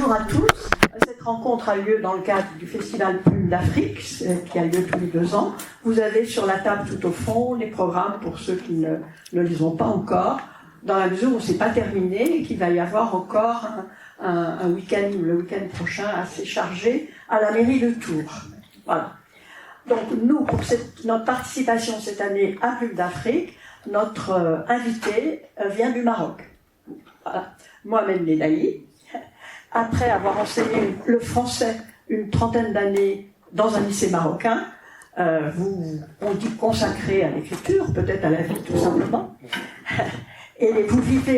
Bonjour à tous. Cette rencontre a lieu dans le cadre du Festival Plume d'Afrique, qui a lieu tous les 2 ans. Vous avez sur la table tout au fond les programmes pour ceux qui ne les ont pas encore, dans la mesure où ce n'est pas terminé et qu'il va y avoir encore un week-end, le week-end prochain, assez chargé à la mairie de Tours. Voilà. Donc nous, pour notre participation cette année à Plume d'Afrique, notre invité vient du Maroc. Voilà. Mohamed Ledaï. Après avoir enseigné le français une 30aine d'années dans un lycée marocain, on dit consacré à l'écriture, peut-être à la vie tout simplement. Et vous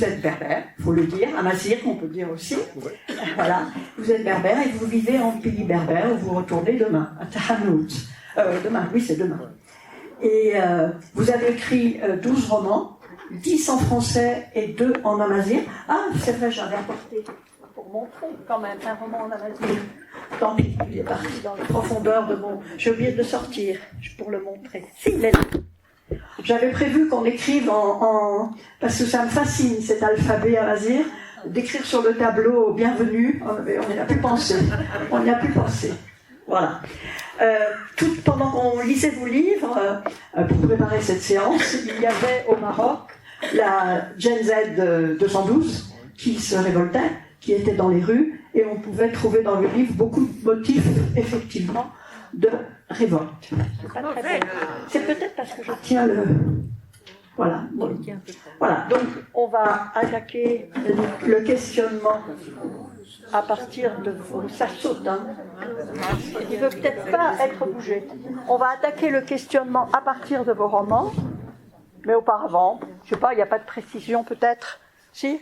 êtes berbère, il faut le dire, amazigh, on peut dire aussi. Voilà, vous êtes berbère et vous vivez en pays berbère où vous retournez demain, à Tahanout. Demain, oui, c'est demain. Et vous avez écrit 12 romans, 10 en français et 2 en amazigh. Ah, c'est vrai, j'avais apporté pour montrer quand même un roman en amazigh. Tant pis, il est parti dans les profondeurs de mon... J'ai oublié de le sortir pour le montrer. Si, il est là. J'avais prévu qu'on écrive parce que ça me fascine cet alphabet amazigh, d'écrire sur le tableau bienvenue, mais on n'y a plus pensé. On n'y a plus pensé. Voilà. Pendant qu'on lisait vos livres, pour préparer cette séance, il y avait au Maroc la Gen Z 212 qui se révoltait, qui était dans les rues, et on pouvait trouver dans le livre beaucoup de motifs, effectivement, de révolte. C'est pas très bon. C'est peut-être parce que je tiens le... Voilà. Voilà. Donc, on va attaquer le questionnement à partir de vos... Ça saute, hein. Il ne veut peut-être pas être bougé. On va attaquer le questionnement à partir de vos romans, mais auparavant, je ne sais pas, il n'y a pas de précision peut-être. Si?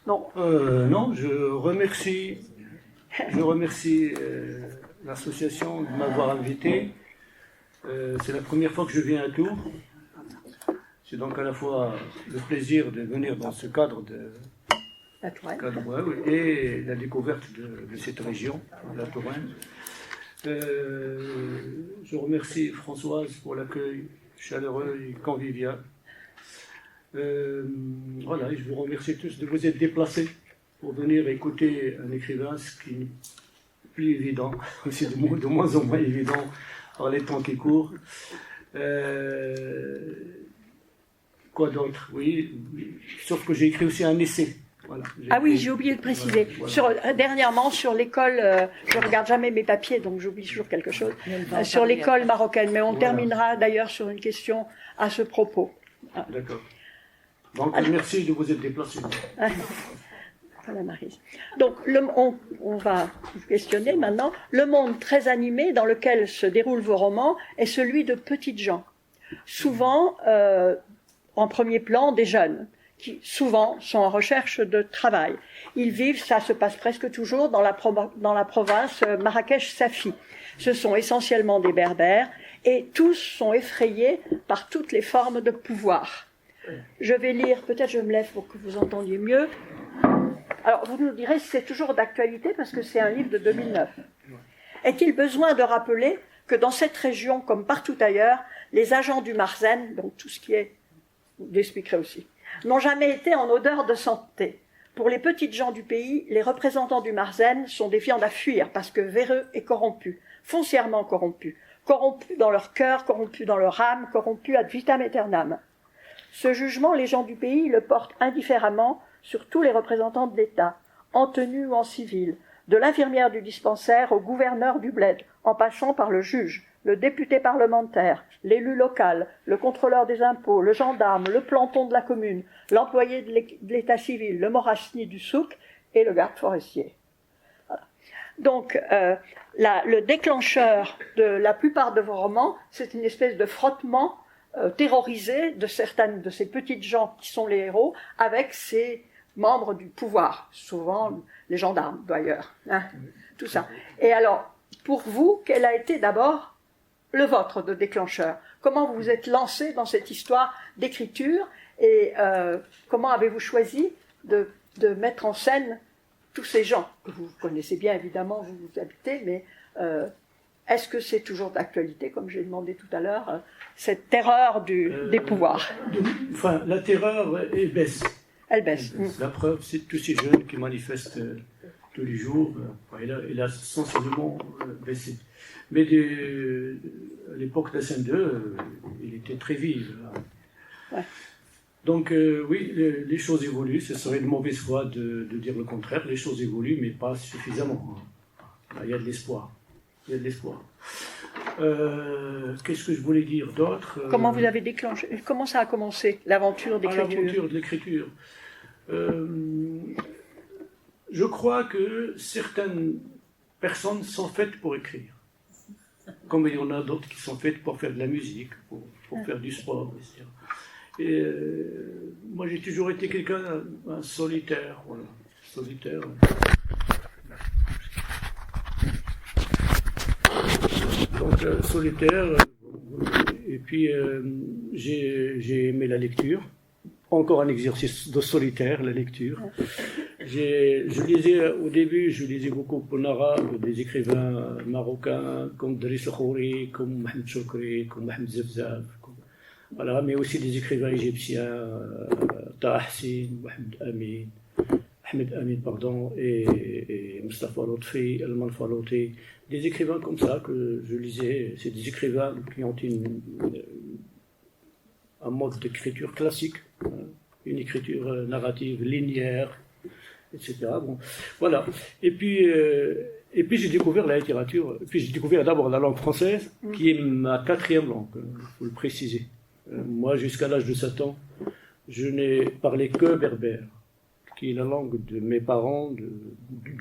Non. Non, je remercie l'association de m'avoir invité. C'est la première fois que je viens à Tours. C'est donc à la fois le plaisir de venir dans ce cadre et la découverte de cette région, la Touraine. Je remercie Françoise pour l'accueil chaleureux et convivial. Voilà, et je vous remercie tous de vous être déplacés pour venir écouter un écrivain, ce qui n'est plus évident, aussi de moins en moins évident par les temps qui courent. Quoi d'autre? Oui, sauf que j'ai écrit aussi un essai. Voilà, oui, j'ai oublié de préciser. Voilà. Dernièrement, sur l'école, je ne regarde jamais mes papiers, donc j'oublie toujours quelque chose, sur l'école marocaine. Mais on terminera d'ailleurs sur une question à ce propos. D'accord. Donc, merci de vous être déplacé. Voilà, Maryse. Donc, on va vous questionner maintenant. Le monde très animé dans lequel se déroulent vos romans est celui de petites gens. Souvent, en premier plan, des jeunes qui, souvent, sont en recherche de travail. Ils vivent, ça se passe presque toujours, dans la province Marrakech-Safi. Ce sont essentiellement des berbères et tous sont effrayés par toutes les formes de pouvoir. Je vais lire, peut-être je me lève pour que vous entendiez mieux. Alors, vous nous direz si c'est toujours d'actualité parce que c'est un livre de 2009. Est-il besoin de rappeler que dans cette région, comme partout ailleurs, les agents du Marzen, donc tout ce qui est, vous l'expliquerez aussi, n'ont jamais été en odeur de sainteté. Pour les petites gens du pays, les représentants du Marzen sont des viandes à fuir parce que véreux et corrompus, foncièrement corrompus dans leur cœur, corrompus dans leur âme, corrompus ad vitam aeternam. Ce jugement, les gens du pays le portent indifféremment sur tous les représentants de l'État, en tenue ou en civil, de l'infirmière du dispensaire au gouverneur du bled, en passant par le juge, le député parlementaire, l'élu local, le contrôleur des impôts, le gendarme, le planton de la commune, l'employé de l'état civil, le morasni du souk et le garde forestier. Voilà. Donc, le déclencheur de la plupart de vos romans, c'est une espèce de frottement terrorisé de certaines de ces petites gens qui sont les héros avec ces membres du pouvoir, souvent les gendarmes d'ailleurs, hein, tout ça. Et alors, pour vous, quel a été d'abord le vôtre de déclencheur? Comment vous vous êtes lancé dans cette histoire d'écriture et comment avez-vous choisi de mettre en scène tous ces gens que vous connaissez bien évidemment, vous habitez, mais est-ce que c'est toujours d'actualité, comme j'ai demandé tout à l'heure, cette terreur des pouvoirs? Enfin, la terreur baisse. Elle baisse. La preuve, c'est tous ces jeunes qui manifestent tous les jours, il a sensiblement baissé. Mais à l'époque de la SN2, il était très vif. Ouais. Donc oui, les choses évoluent. Ce serait une mauvaise foi de dire le contraire. Les choses évoluent, mais pas suffisamment. Il y a de l'espoir. Il y a de l'espoir. Qu'est-ce que je voulais dire d'autre? Comment vous avez déclenché? Comment ça a commencé, l'aventure d'écriture? L'aventure de l'écriture. Je crois que certaines personnes sont faites pour écrire. Comme il y en a d'autres qui sont faites pour faire de la musique, pour faire du sport, etc. Et moi, j'ai toujours été quelqu'un un solitaire, voilà, solitaire. Donc solitaire. Et puis j'ai aimé la lecture. Encore un exercice de solitaire, la lecture. Je lisais au début, je lisais beaucoup en arabe, des écrivains marocains comme Driss Khouri, comme Mohamed Choukri, comme Mohamed Zefzaf. Voilà, mais aussi des écrivains égyptiens, Taha Hassin, Ahmed Amin, pardon, et Mustafa Lotfi, Elman Faloti, des écrivains comme ça que je lisais. C'est des écrivains qui ont un mode d'écriture classique, une écriture narrative linéaire, etc. Bon, voilà. Et puis j'ai découvert la littérature. Puis j'ai découvert d'abord la langue française, qui est ma 4e langue, il faut le préciser. Moi, jusqu'à l'âge de 7 ans, je n'ai parlé que berbère, qui est la langue de mes parents, de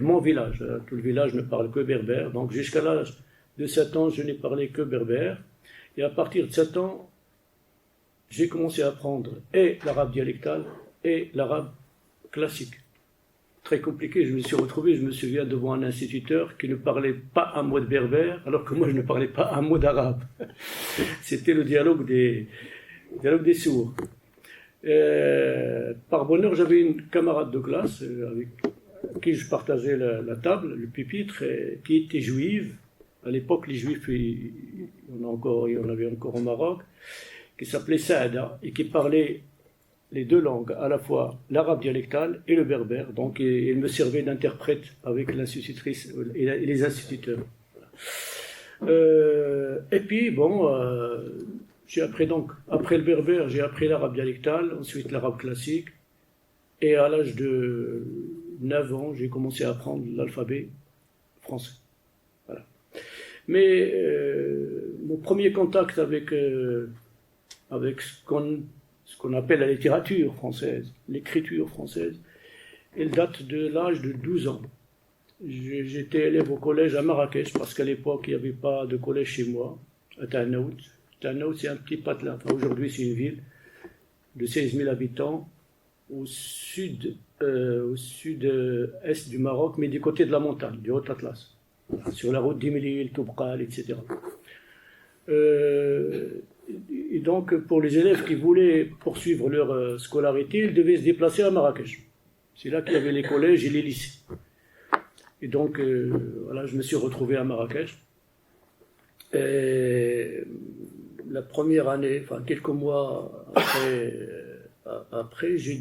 mon village. Tout le village ne parle que berbère. Donc, jusqu'à l'âge de 7 ans, je n'ai parlé que berbère. Et à partir de 7 ans, j'ai commencé à apprendre et l'arabe dialectal et l'arabe classique. Très compliqué. Je me suis retrouvé, je me souviens, devant un instituteur qui ne parlait pas un mot de berbère, alors que moi, je ne parlais pas un mot d'arabe. C'était le dialogue des sourds. Par bonheur, j'avais une camarade de classe avec qui je partageais la table, le pupitre, qui était juive. À l'époque, les juifs, il y en avait encore au Maroc, qui s'appelait Saada et qui parlait les deux langues, à la fois l'arabe dialectal et le berbère. Donc, il me servait d'interprète avec l'institutrice et les instituteurs. Et puis, bon, j'ai appris donc, après le berbère, j'ai appris l'arabe dialectal, ensuite l'arabe classique. Et à l'âge de 9 ans, j'ai commencé à apprendre l'alphabet français. Voilà. Mais mon premier contact avec ce qu'on appelle la littérature française, l'écriture française, elle date de l'âge de 12 ans. J'étais élève au collège à Marrakech, parce qu'à l'époque, il n'y avait pas de collège chez moi, à Tanout. Tanout, c'est un petit patelin. Enfin, aujourd'hui, c'est une ville de 16 000 habitants, au sud-est du Maroc, mais du côté de la montagne, du Haut-Atlas, sur la route d'Imlil, Toubkal, etc. Et donc, pour les élèves qui voulaient poursuivre leur scolarité, ils devaient se déplacer à Marrakech. C'est là qu'il y avait les collèges et les lycées. Et donc, voilà, je me suis retrouvé à Marrakech. Et la première année, enfin quelques mois après, j'ai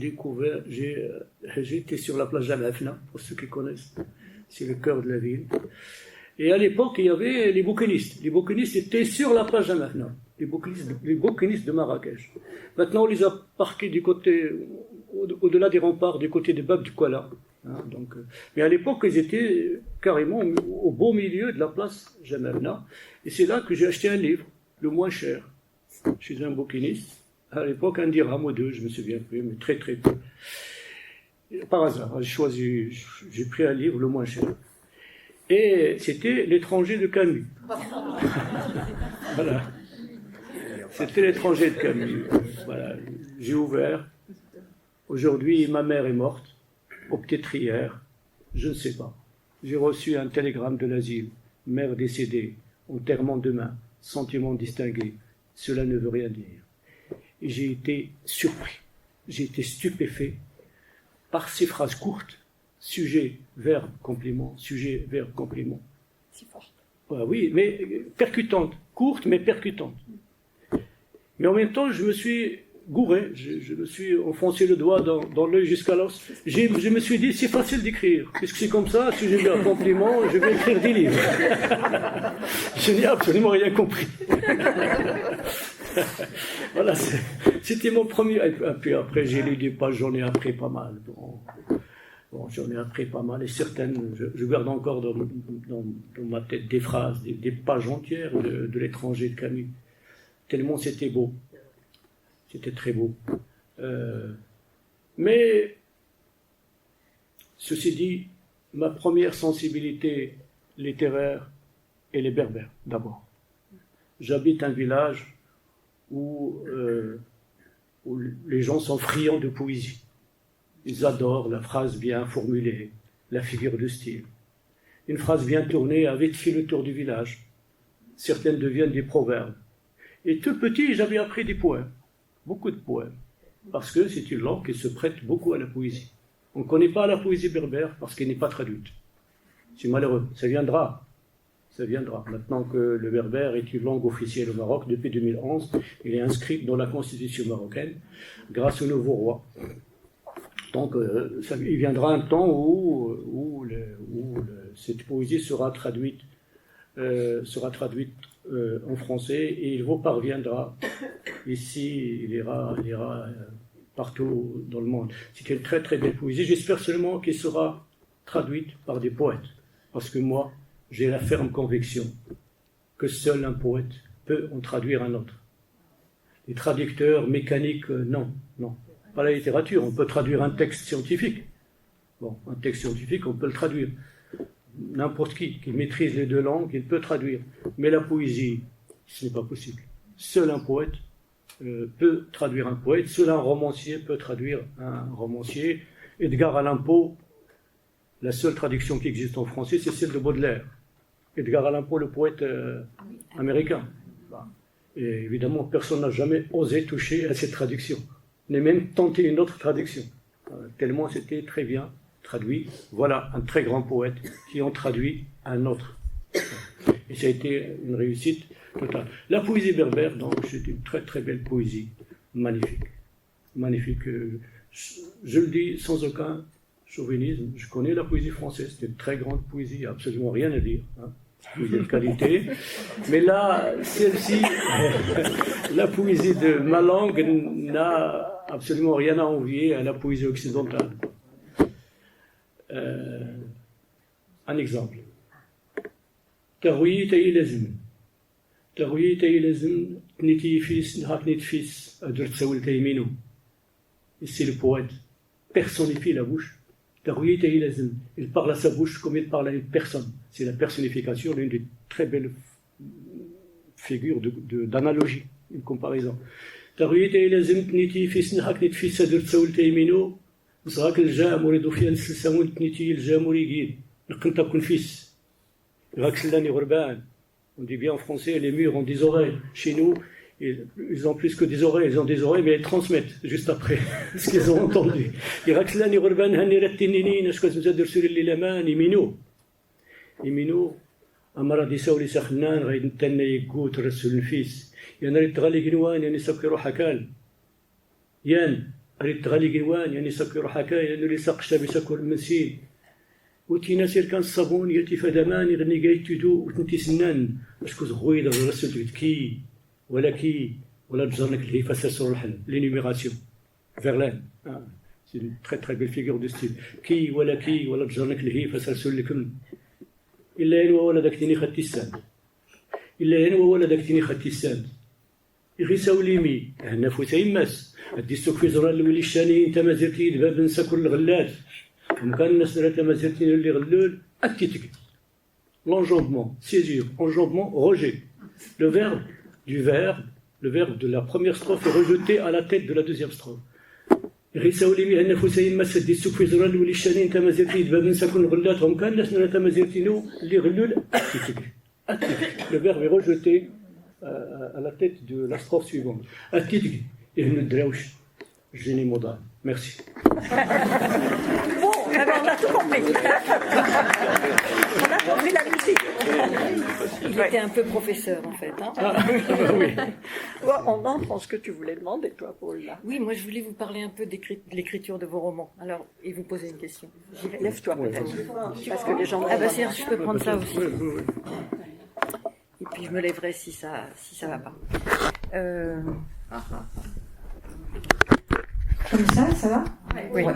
été sur la plage Jamafna, pour ceux qui connaissent. C'est le cœur de la ville. Et à l'époque, il y avait les bouquinistes. Les bouquinistes étaient sur la plage Jamafna. Les bouquinistes de Marrakech. Maintenant, on les a parqués du côté, au-delà des remparts, du côté de Bab du Kuala. Hein, donc, mais à l'époque, ils étaient carrément au beau milieu de la place Jamafna. Et c'est là que j'ai acheté un livre, le moins cher, chez un bouquiniste. À l'époque, un dirham ou deux, je me souviens plus, mais très très peu. Par hasard, j'ai pris un livre le moins cher. Et c'était L'étranger de Camus. Voilà. C'était L'étranger de Camus. Voilà. J'ai ouvert. Aujourd'hui, ma mère est morte, ou peut-être hier, je ne sais pas. J'ai reçu un télégramme de l'asile. Mère décédée, enterrement demain, sentiment distingué. Cela ne veut rien dire. Et j'ai été surpris, j'ai été stupéfait par ces phrases courtes. Sujet, verbe, complément, sujet, verbe, complément. Si forte. Oui, mais percutante, courte mais percutante. Mais en même temps, je me suis gouré. Je me suis enfoncé le doigt dans l'œil jusqu'à l'os. Je me suis dit, c'est facile d'écrire. Puisque c'est comme ça, si j'ai eu un compliment, je vais écrire des livres. Je n'ai absolument rien compris. Voilà, c'était mon premier. Et puis après, j'ai lu des pages, j'en ai appris pas mal. Bon, j'en ai appris pas mal. Et certaines, je garde encore dans ma tête des phrases, des pages entières de L'étranger de Camus. Tellement c'était beau. C'était très beau. Mais, ceci dit, ma première sensibilité littéraire est les Berbères, d'abord. J'habite un village où les gens sont friands de poésie. Ils adorent la phrase bien formulée, la figure de style. Une phrase bien tournée a vite fait le tour du village. Certaines deviennent des proverbes. Et tout petit, j'avais appris des poèmes, beaucoup de poèmes, parce que c'est une langue qui se prête beaucoup à la poésie. On ne connaît pas la poésie berbère parce qu'elle n'est pas traduite. C'est malheureux, ça viendra. Ça viendra. Maintenant que le berbère est une langue officielle au Maroc, depuis 2011, il est inscrit dans la constitution marocaine, grâce au nouveau roi. Donc, il viendra un temps où cette poésie sera traduite en français et il vous parviendra ici, il ira partout dans le monde. C'est une très très belle poésie. J'espère seulement qu'elle sera traduite par des poètes, parce que moi, j'ai la ferme conviction que seul un poète peut en traduire un autre. Les traducteurs mécaniques, non. Pas la littérature, on peut traduire un texte scientifique. Bon, un texte scientifique, on peut le traduire. N'importe qui maîtrise les deux langues, il peut traduire. Mais la poésie, ce n'est pas possible. Seul un poète peut traduire un poète, seul un romancier peut traduire un romancier. Edgar Allan Poe, la seule traduction qui existe en français, c'est celle de Baudelaire. Edgar Allan Poe, le poète américain. Et évidemment, personne n'a jamais osé toucher à cette traduction, ni même tenté une autre traduction. Tellement c'était très bien traduit. Voilà un très grand poète qui en traduit un autre. Et ça a été une réussite totale. La poésie berbère, donc, c'est une très très belle poésie, magnifique. Magnifique. Je le dis sans aucun chauvinisme, je connais la poésie française, c'est une très grande poésie, il n'y a absolument rien à dire. Poésie de qualité. Mais là, celle-ci, la poésie de ma langue n'a absolument rien à envier à la poésie occidentale. Un exemple. تغويت أي لازم تنيتي فيس نهار نيت فيس أدرت سولت يمينو. C'est le poète personnifie la bouche. تغويت أي لازم. Il parle à sa bouche comme il parle à une personne. C'est la personnification d'une des très belles figures d'analogie, une comparaison. تغويت أي لازم تنيتي فيس نهار نيت فيس أدرت سولت يمينو. صغاك الجام وريدو فيها نسلساون تنيتي الجام وريقيد. نقنتا كون فيس. On dit bien en français, les murs ont des oreilles. Chez nous, ils ont plus que des oreilles. Ils ont des oreilles, mais ils transmettent juste après ce qu'ils ont entendu. Imino, Amara di Sauli Sakhnan, Raïdntana Yegout, Rasul Fils. Yan Aritrali Ginwan, Yan Isakiru Hakal. Yan Aritrali Ginwan, Yan Isakiru Hakal, Yan Ulisakshta Bisakur Messil. وتينا سير كان الصابون يلتي فدمان يغني قايتو وتنتي سنان باسكو زغويد الرسل كي ولا تجرنك الهيفه ساسور الحل لينيميراسيون فيرلان سي une très très belle figure de style كي ولا تجرنك الهيفه ساسور لكم الا ان ولدك تيني خدتي الساد الا ان ولدك تيني خدتي الساد يغيساو ليمي هنا فوتا يماس هدي السوق في زرار الولي الشاني انت ما زرتي يدباب نسى كل الغلات وكان الناس ما زرتي اللي غلول التيتك l'enjambement, césure, enjambement, rejet. Le verbe de la première strophe est rejeté à la tête de la deuxième strophe. Le verbe est rejeté à la tête de la strophe suivante. Merci. on a tout compris. On a compris la musique. Il était un peu professeur, en fait. Hein. Oui. Bon, on entre dans ce que tu voulais demander, toi, Paul. Là. Oui, moi je voulais vous parler un peu de l'écriture de vos romans. Alors, et vous poser une question. J'y vais. Lève-toi peut-être, parce que les gens... Ah bah c'est, je peux prendre ça aussi. Oui, oui, oui. Et puis je me lèverai si ça va pas. Comme ça va? Oui. Ouais.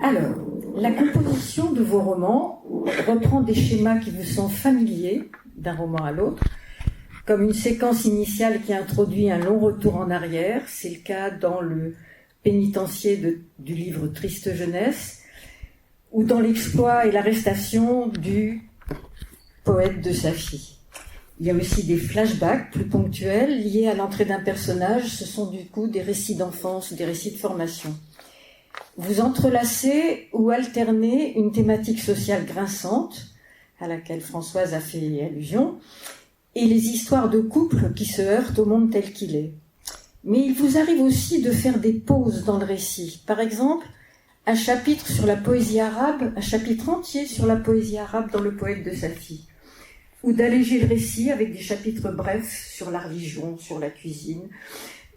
Alors, la composition de vos romans reprend des schémas qui vous sont familiers d'un roman à l'autre, comme une séquence initiale qui introduit un long retour en arrière. C'est le cas dans le pénitencier du livre Triste jeunesse, ou dans l'exploit et l'arrestation du poète de sa fille. Il y a aussi des flashbacks plus ponctuels liés à l'entrée d'un personnage. Ce sont du coup des récits d'enfance, des récits de formation. Vous entrelacez ou alternez une thématique sociale grinçante, à laquelle Françoise a fait allusion, et les histoires de couples qui se heurtent au monde tel qu'il est. Mais il vous arrive aussi de faire des pauses dans le récit. Par exemple, un chapitre sur la poésie arabe, un chapitre entier sur la poésie arabe dans le poète de sa fille. Ou d'alléger le récit avec des chapitres brefs sur la religion, sur la cuisine,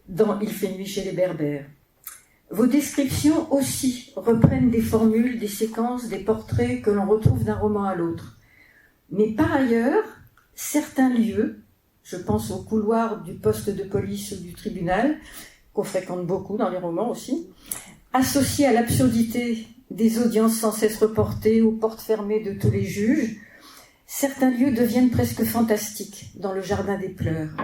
dans Il fait nuit chez les Berbères. Vos descriptions aussi reprennent des formules, des séquences, des portraits que l'on retrouve d'un roman à l'autre. Mais par ailleurs, certains lieux, je pense au couloir du poste de police ou du tribunal, qu'on fréquente beaucoup dans les romans aussi, associés à l'absurdité des audiences sans cesse reportées, aux portes fermées de tous les juges, certains lieux deviennent presque fantastiques dans le jardin des pleurs.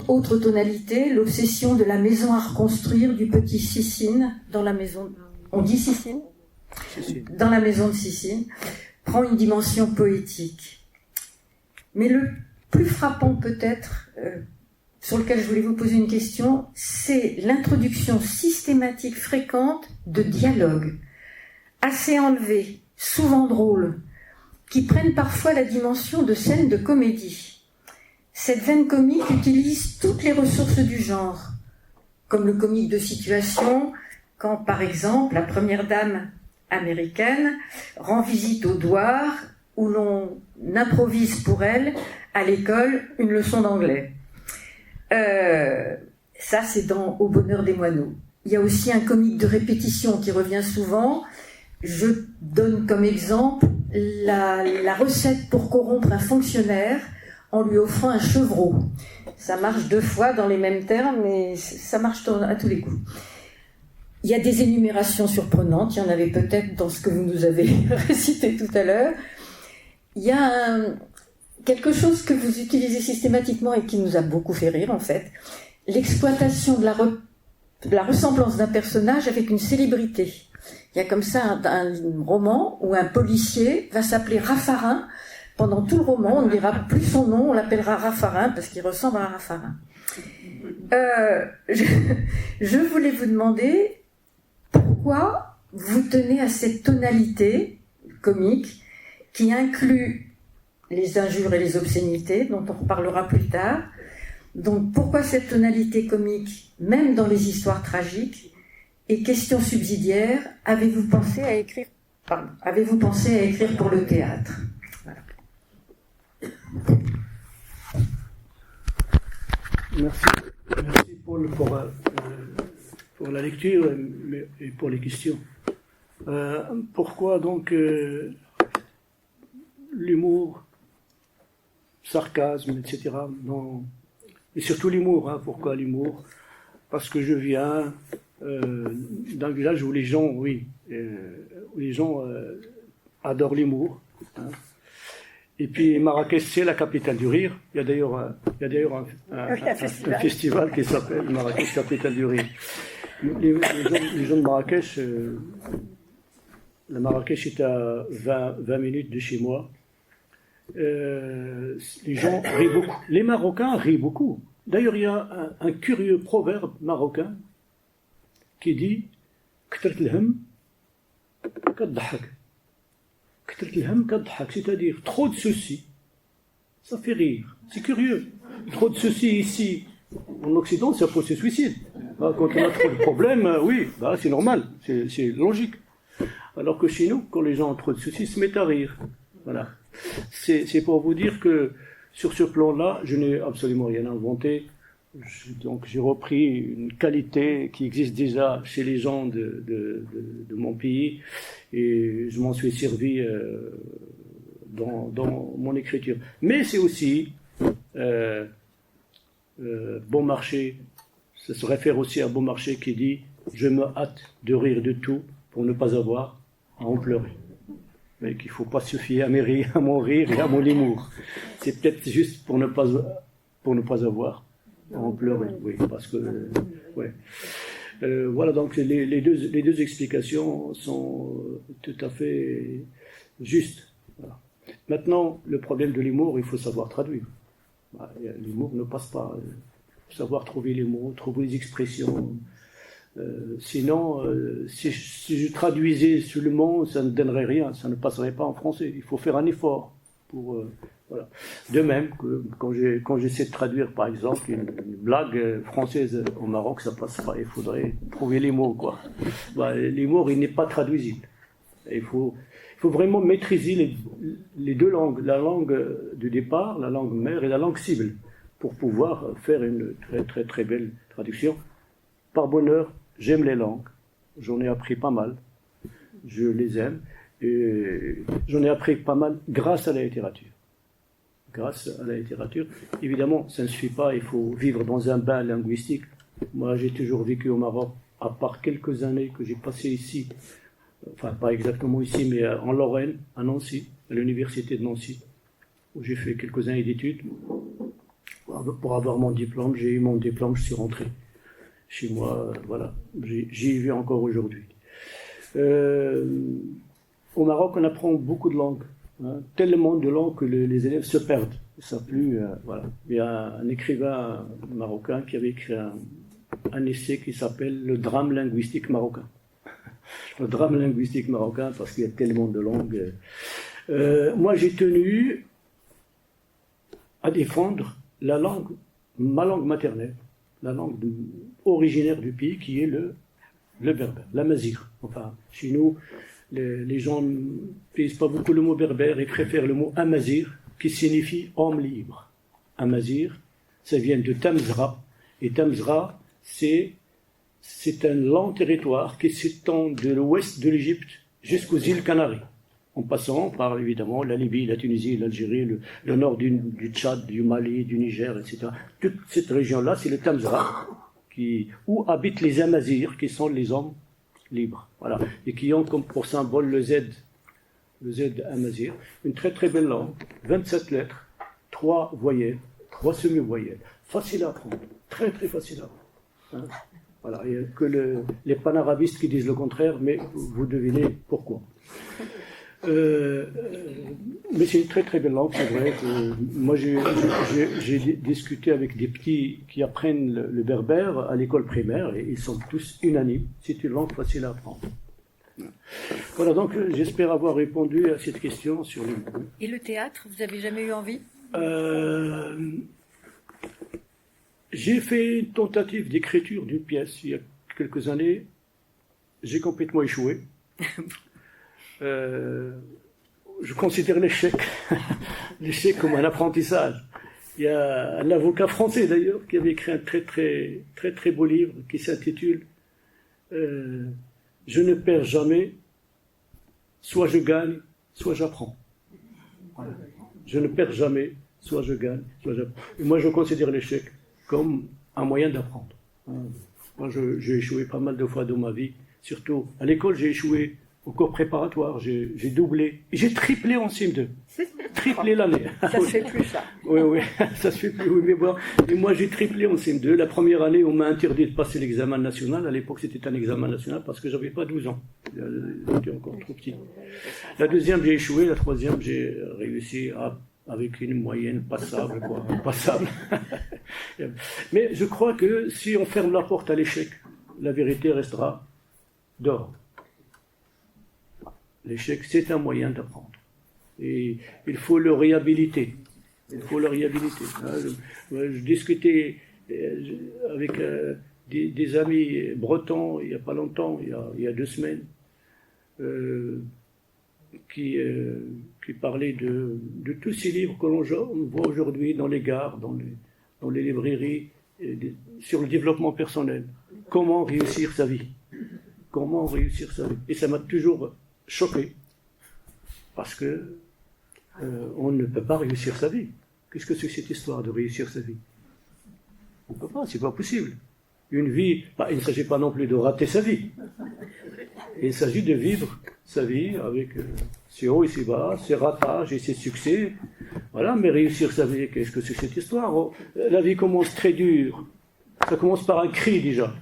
Autre tonalité, l'obsession de la maison à reconstruire du petit Sissine dans la maison... On dit Sissine ? Dans la maison de Sissine, prend une dimension poétique. Mais le plus frappant peut-être, sur lequel je voulais vous poser une question, c'est l'introduction systématique fréquente de dialogues, assez enlevés, souvent drôles, qui prennent parfois la dimension de scènes de comédie. Cette veine comique utilise toutes les ressources du genre, comme le comique de situation, quand par exemple la première dame américaine rend visite au douar où l'on improvise pour elle à l'école une leçon d'anglais. Ça c'est dans Au bonheur des moineaux. Il y a aussi un comique de répétition qui revient souvent. Je donne comme exemple la recette pour corrompre un fonctionnaire en lui offrant un chevreau. Ça marche 2 fois dans les mêmes termes, mais ça marche à tous les coups. Il y a des énumérations surprenantes, il y en avait peut-être dans ce que vous nous avez récité tout à l'heure. Il y a quelque chose que vous utilisez systématiquement et qui nous a beaucoup fait rire en fait, l'exploitation de la ressemblance d'un personnage avec une célébrité. Il y a comme ça un roman où un policier va s'appeler Raffarin. Pendant tout le roman, on ne dira plus son nom, on l'appellera Raffarin parce qu'il ressemble à Raffarin. Je voulais vous demander pourquoi vous tenez à cette tonalité comique qui inclut les injures et les obscénités, dont on reparlera plus tard. Donc pourquoi cette tonalité comique, même dans les histoires tragiques? Et question subsidiaire, avez-vous pensé à écrire pour le théâtre? Voilà. Merci Paul pour la lecture et pour les questions. Pourquoi donc l'humour, sarcasme, etc. Et surtout l'humour. Pourquoi l'humour? Parce que je viens d'un village où les gens, adorent l'humour. Et puis Marrakech, c'est la capitale du rire. Il y a d'ailleurs un festival qui s'appelle Marrakech, capitale du rire. Les gens de Marrakech, la Marrakech est à 20 minutes de chez moi. Les gens rient beaucoup. Les Marocains rient beaucoup. D'ailleurs, il y a un curieux proverbe marocain qui dit كثرة الهم كتضحك. كثرة الهم كتضحك, c'est-à-dire trop de soucis, ça fait rire. C'est curieux. Trop de soucis ici, en Occident, ça pose suicide. Quand on a trop de problèmes, c'est normal, c'est logique. Alors que chez nous, quand les gens ont trop de soucis, ils se mettent à rire. Voilà. C'est pour vous dire que sur ce plan-là, je n'ai absolument rien inventé. Donc j'ai repris une qualité qui existe déjà chez les gens de mon pays et je m'en suis servi dans mon écriture. Mais c'est aussi bon marché, ça se réfère aussi à bon marché qui dit « Je me hâte de rire de tout pour ne pas avoir à en pleurer ». Mais qu'il ne faut pas se fier à mon rire et à mon humour. C'est peut-être juste pour ne pas avoir à en pleurer. Oui, parce que... ouais. Voilà, donc les deux explications sont tout à fait justes. Voilà. Maintenant, le problème de l'humour, il faut savoir traduire. L'humour ne passe pas. Savoir trouver les mots, trouver les expressions. Sinon, si je traduisais seulement, ça ne donnerait rien, ça ne passerait pas en français. Il faut faire un effort pour... voilà. De même que quand j'essaie de traduire, par exemple, une blague française au Maroc, ça passe pas. Il faudrait trouver les mots, quoi. L'humour, il n'est pas traduisible. Il faut vraiment maîtriser les deux langues, la langue de départ, la langue mère et la langue cible, pour pouvoir faire une très très très belle traduction. Par bonheur, j'aime les langues, j'en ai appris pas mal, je les aime, et j'en ai appris pas mal grâce à la littérature. Grâce à la littérature, évidemment, ça ne suffit pas, il faut vivre dans un bain linguistique. Moi, j'ai toujours vécu au Maroc, à part quelques années que j'ai passées ici, enfin pas exactement ici, mais en Lorraine, à Nancy, à l'université de Nancy, où j'ai fait quelques années d'études. Pour avoir mon diplôme, j'ai eu mon diplôme, je suis rentré chez moi, voilà, j'y vais encore aujourd'hui. Au Maroc, on apprend beaucoup de langues, hein, tellement de langues que les élèves se perdent. Ça plus, voilà. Il y a un écrivain marocain qui avait écrit un essai qui s'appelle « Le drame linguistique marocain ». Le drame linguistique marocain, parce qu'il y a tellement de langues. Moi, j'ai tenu à défendre ma langue maternelle, la langue originaire du pays, qui est le berbère, l'amazigh. Enfin, chez nous, les gens n'utilisent pas beaucoup le mot berbère et préfèrent le mot amazigh, qui signifie homme libre. Amazigh, ça vient de Tamzra, et Tamzra, c'est un long territoire qui s'étend de l'ouest de l'Égypte jusqu'aux îles Canaries, en passant par évidemment la Libye, la Tunisie, l'Algérie, le nord du Tchad, du Mali, du Niger, etc. Toute cette région-là, c'est le Tamzra, où habitent les Amazirs, qui sont les hommes libres, voilà, et qui ont comme pour symbole le Z Amazir, une très très belle langue, 27 lettres, 3 voyelles, 3 semi-voyelles, facile à apprendre, très très facile à apprendre. Hein. Voilà, il n'y a que les panarabistes qui disent le contraire, mais vous devinez pourquoi. Mais c'est une très très belle langue, c'est vrai. Moi, j'ai discuté avec des petits qui apprennent le berbère à l'école primaire et ils sont tous unanimes. C'est une langue facile à apprendre. Voilà, donc j'espère avoir répondu à cette question sur les mots. Et le théâtre, vous n'avez jamais eu envie? J'ai fait une tentative d'écriture d'une pièce il y a quelques années. J'ai complètement échoué. Je considère l'échec comme un apprentissage. Il y a un avocat français d'ailleurs qui avait écrit un très très très très beau livre qui s'intitule Je ne perds jamais, soit je gagne, soit j'apprends. Voilà. Je ne perds jamais, soit je gagne, soit j'apprends. Et moi je considère l'échec comme un moyen d'apprendre. Moi j'ai échoué pas mal de fois dans ma vie, surtout à l'école j'ai échoué. Au cours préparatoire, j'ai doublé. J'ai triplé en CM2. Triplé l'année. Ça se fait plus, ça. Oui, ça se fait plus. Oui, mais bon. Et moi, j'ai triplé en CM2. La première année, on m'a interdit de passer l'examen national. À l'époque, c'était un examen national parce que j'avais pas 12 ans. J'étais encore trop petit. La deuxième, j'ai échoué. La troisième, j'ai réussi avec une moyenne passable, quoi. Passable. Mais je crois que si on ferme la porte à l'échec, la vérité restera dehors. L'échec, c'est un moyen d'apprendre. Et il faut le réhabiliter. Je discutais avec des amis bretons il n'y a pas longtemps, il y a 2 semaines. qui parlait de tous ces livres que l'on voit aujourd'hui dans les gares, dans les librairies, sur le développement personnel. Comment réussir sa vie? Comment réussir sa vie? Et ça m'a toujours choqué, parce que on ne peut pas réussir sa vie. Qu'est-ce que c'est que cette histoire de réussir sa vie? On ne peut pas, c'est pas possible. Une vie, il ne s'agit pas non plus de rater sa vie. Il s'agit de vivre sa vie avec ses hauts et ses bas, ses ratages et ses succès. Voilà, mais réussir sa vie, qu'est-ce que c'est que cette histoire? La vie commence très dure. Ça commence par un cri déjà,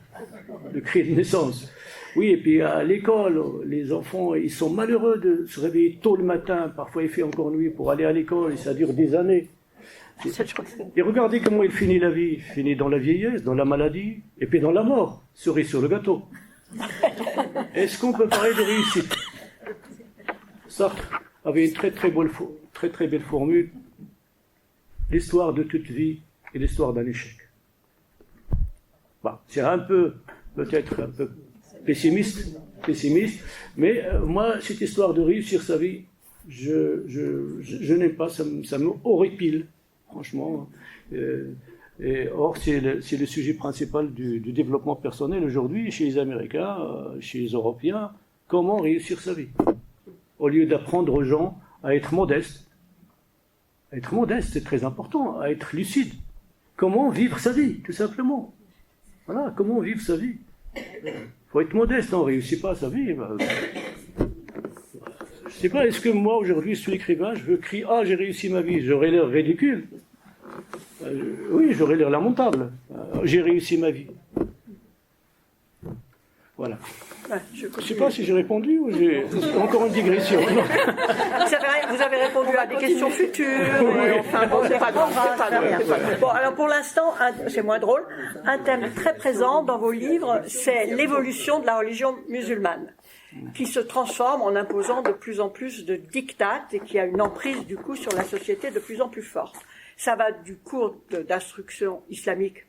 le cri de naissance. Oui, et puis à l'école, les enfants, ils sont malheureux de se réveiller tôt le matin. Parfois, il fait encore nuit pour aller à l'école et ça dure des années. Et regardez comment il finit la vie. Il finit dans la vieillesse, dans la maladie, et puis dans la mort, cerise sur le gâteau. Est-ce qu'on peut parler de réussite? Sartre avait une très très belle formule. L'histoire de toute vie est l'histoire d'un échec. C'est peut-être un peu pessimiste, mais moi, cette histoire de réussir sa vie, je n'aime pas, ça me horripile, franchement. Or, c'est le sujet principal du développement personnel aujourd'hui, chez les Américains, chez les Européens. Comment réussir sa vie? Au lieu d'apprendre aux gens à être modestes. Être modeste, c'est très important, à être lucide. Comment vivre sa vie, tout simplement. Voilà, comment vivre sa vie. Il faut être modeste, on ne réussit pas sa vie. Je ne sais pas, est-ce que moi, aujourd'hui, je suis écrivain, je veux crier « Ah, j'ai réussi ma vie », j'aurais l'air ridicule. Oui, j'aurais l'air lamentable. J'ai réussi ma vie. Voilà. Je ne sais pas si j'ai répondu ou j'ai encore une digression. Vous avez répondu à des questions futures. Enfin, bon, c'est pas grave. Bon, alors pour l'instant, c'est moins drôle. Un thème très présent dans vos livres, c'est l'évolution de la religion musulmane, qui se transforme en imposant de plus en plus de diktats et qui a une emprise du coup sur la société de plus en plus forte. Ça va du cours d'instruction islamique,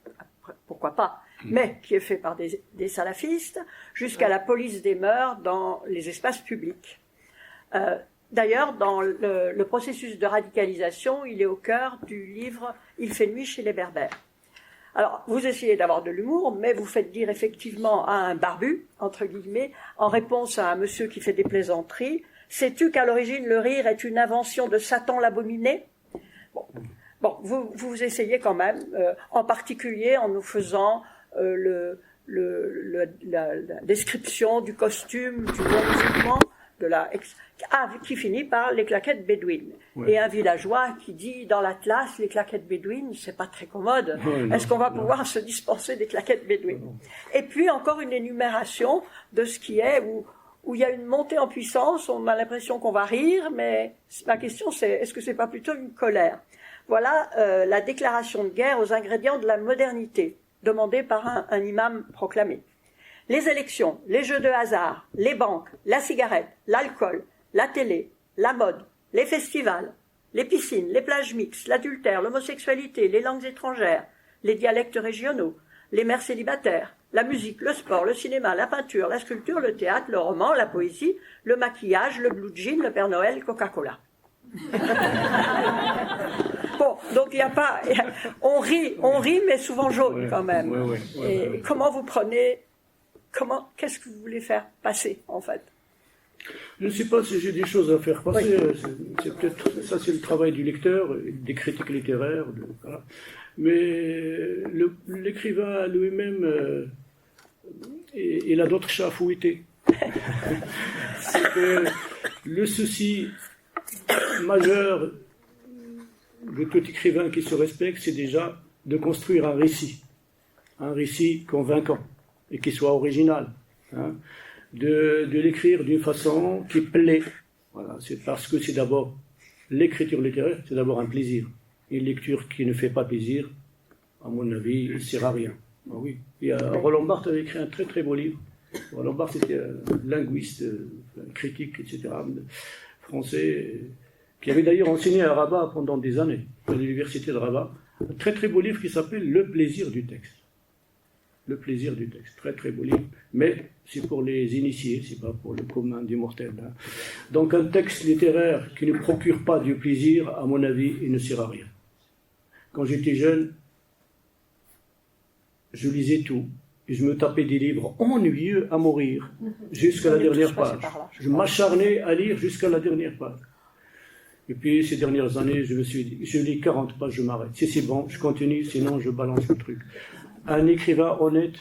pourquoi pas, mais qui est fait par des salafistes, jusqu'à la police des mœurs dans les espaces publics. D'ailleurs, dans le processus de radicalisation, il est au cœur du livre « Il fait nuit chez les Berbères ». Alors, vous essayez d'avoir de l'humour, mais vous faites dire effectivement à un barbu, entre guillemets, en réponse à un monsieur qui fait des plaisanteries, « Sais-tu qu'à l'origine le rire est une invention de Satan l'abominé ?» Bon, vous essayez quand même, en particulier en nous faisant la description du costume du bon musulman, qui finit par les claquettes bédouines. Ouais. Et un villageois qui dit dans l'Atlas, les claquettes bédouines, c'est pas très commode. Est-ce qu'on va pouvoir se dispenser des claquettes bédouines? Et puis encore une énumération de ce qui est où il y a une montée en puissance, on a l'impression qu'on va rire, mais ma question c'est, est-ce que c'est pas plutôt une colère? Voilà la déclaration de guerre aux ingrédients de la modernité, demandée par un imam proclamé. Les élections, les jeux de hasard, les banques, la cigarette, l'alcool, la télé, la mode, les festivals, les piscines, les plages mixtes, l'adultère, l'homosexualité, les langues étrangères, les dialectes régionaux, les mères célibataires, la musique, le sport, le cinéma, la peinture, la sculpture, le théâtre, le roman, la poésie, le maquillage, le blue jean, le Père Noël, Coca-Cola. Bon, donc il n'y a pas... On rit, mais souvent jaune quand même. Et comment vous prenez... Qu'est-ce que vous voulez faire passer, en fait? Je ne sais pas si j'ai des choses à faire passer. C'est peut-être... Ça, c'est le travail du lecteur, des critiques littéraires. Voilà. Mais l'écrivain lui-même, il a d'autres chats à fouetter. C'est que le souci majeur de tout écrivain qui se respecte, c'est déjà de construire un récit convaincant et qui soit original, hein, de l'écrire d'une façon qui plaît. Voilà, c'est parce que c'est d'abord l'écriture littéraire, c'est d'abord un plaisir. Une lecture qui ne fait pas plaisir, à mon avis, ne sert à rien. Ah oui. Roland Barthes avait écrit un très très beau livre. Roland Barthes était un linguiste, un critique, etc., français, qui avait d'ailleurs enseigné à Rabat pendant des années, à l'université de Rabat. Un très très beau livre qui s'appelle « Le plaisir du texte ». Le plaisir du texte. Très très beau livre, mais c'est pour les initiés, c'est pas pour le commun des mortels. Hein. Donc un texte littéraire qui ne procure pas du plaisir, à mon avis, il ne sert à rien. Quand j'étais jeune, je lisais tout. Et je me tapais des livres ennuyeux à mourir, jusqu'à la dernière page. Je m'acharnais à lire jusqu'à la dernière page. Et puis, ces dernières années, je me suis dit, je lis 40 pages, je m'arrête. Si c'est bon, je continue, sinon je balance le truc. Un écrivain honnête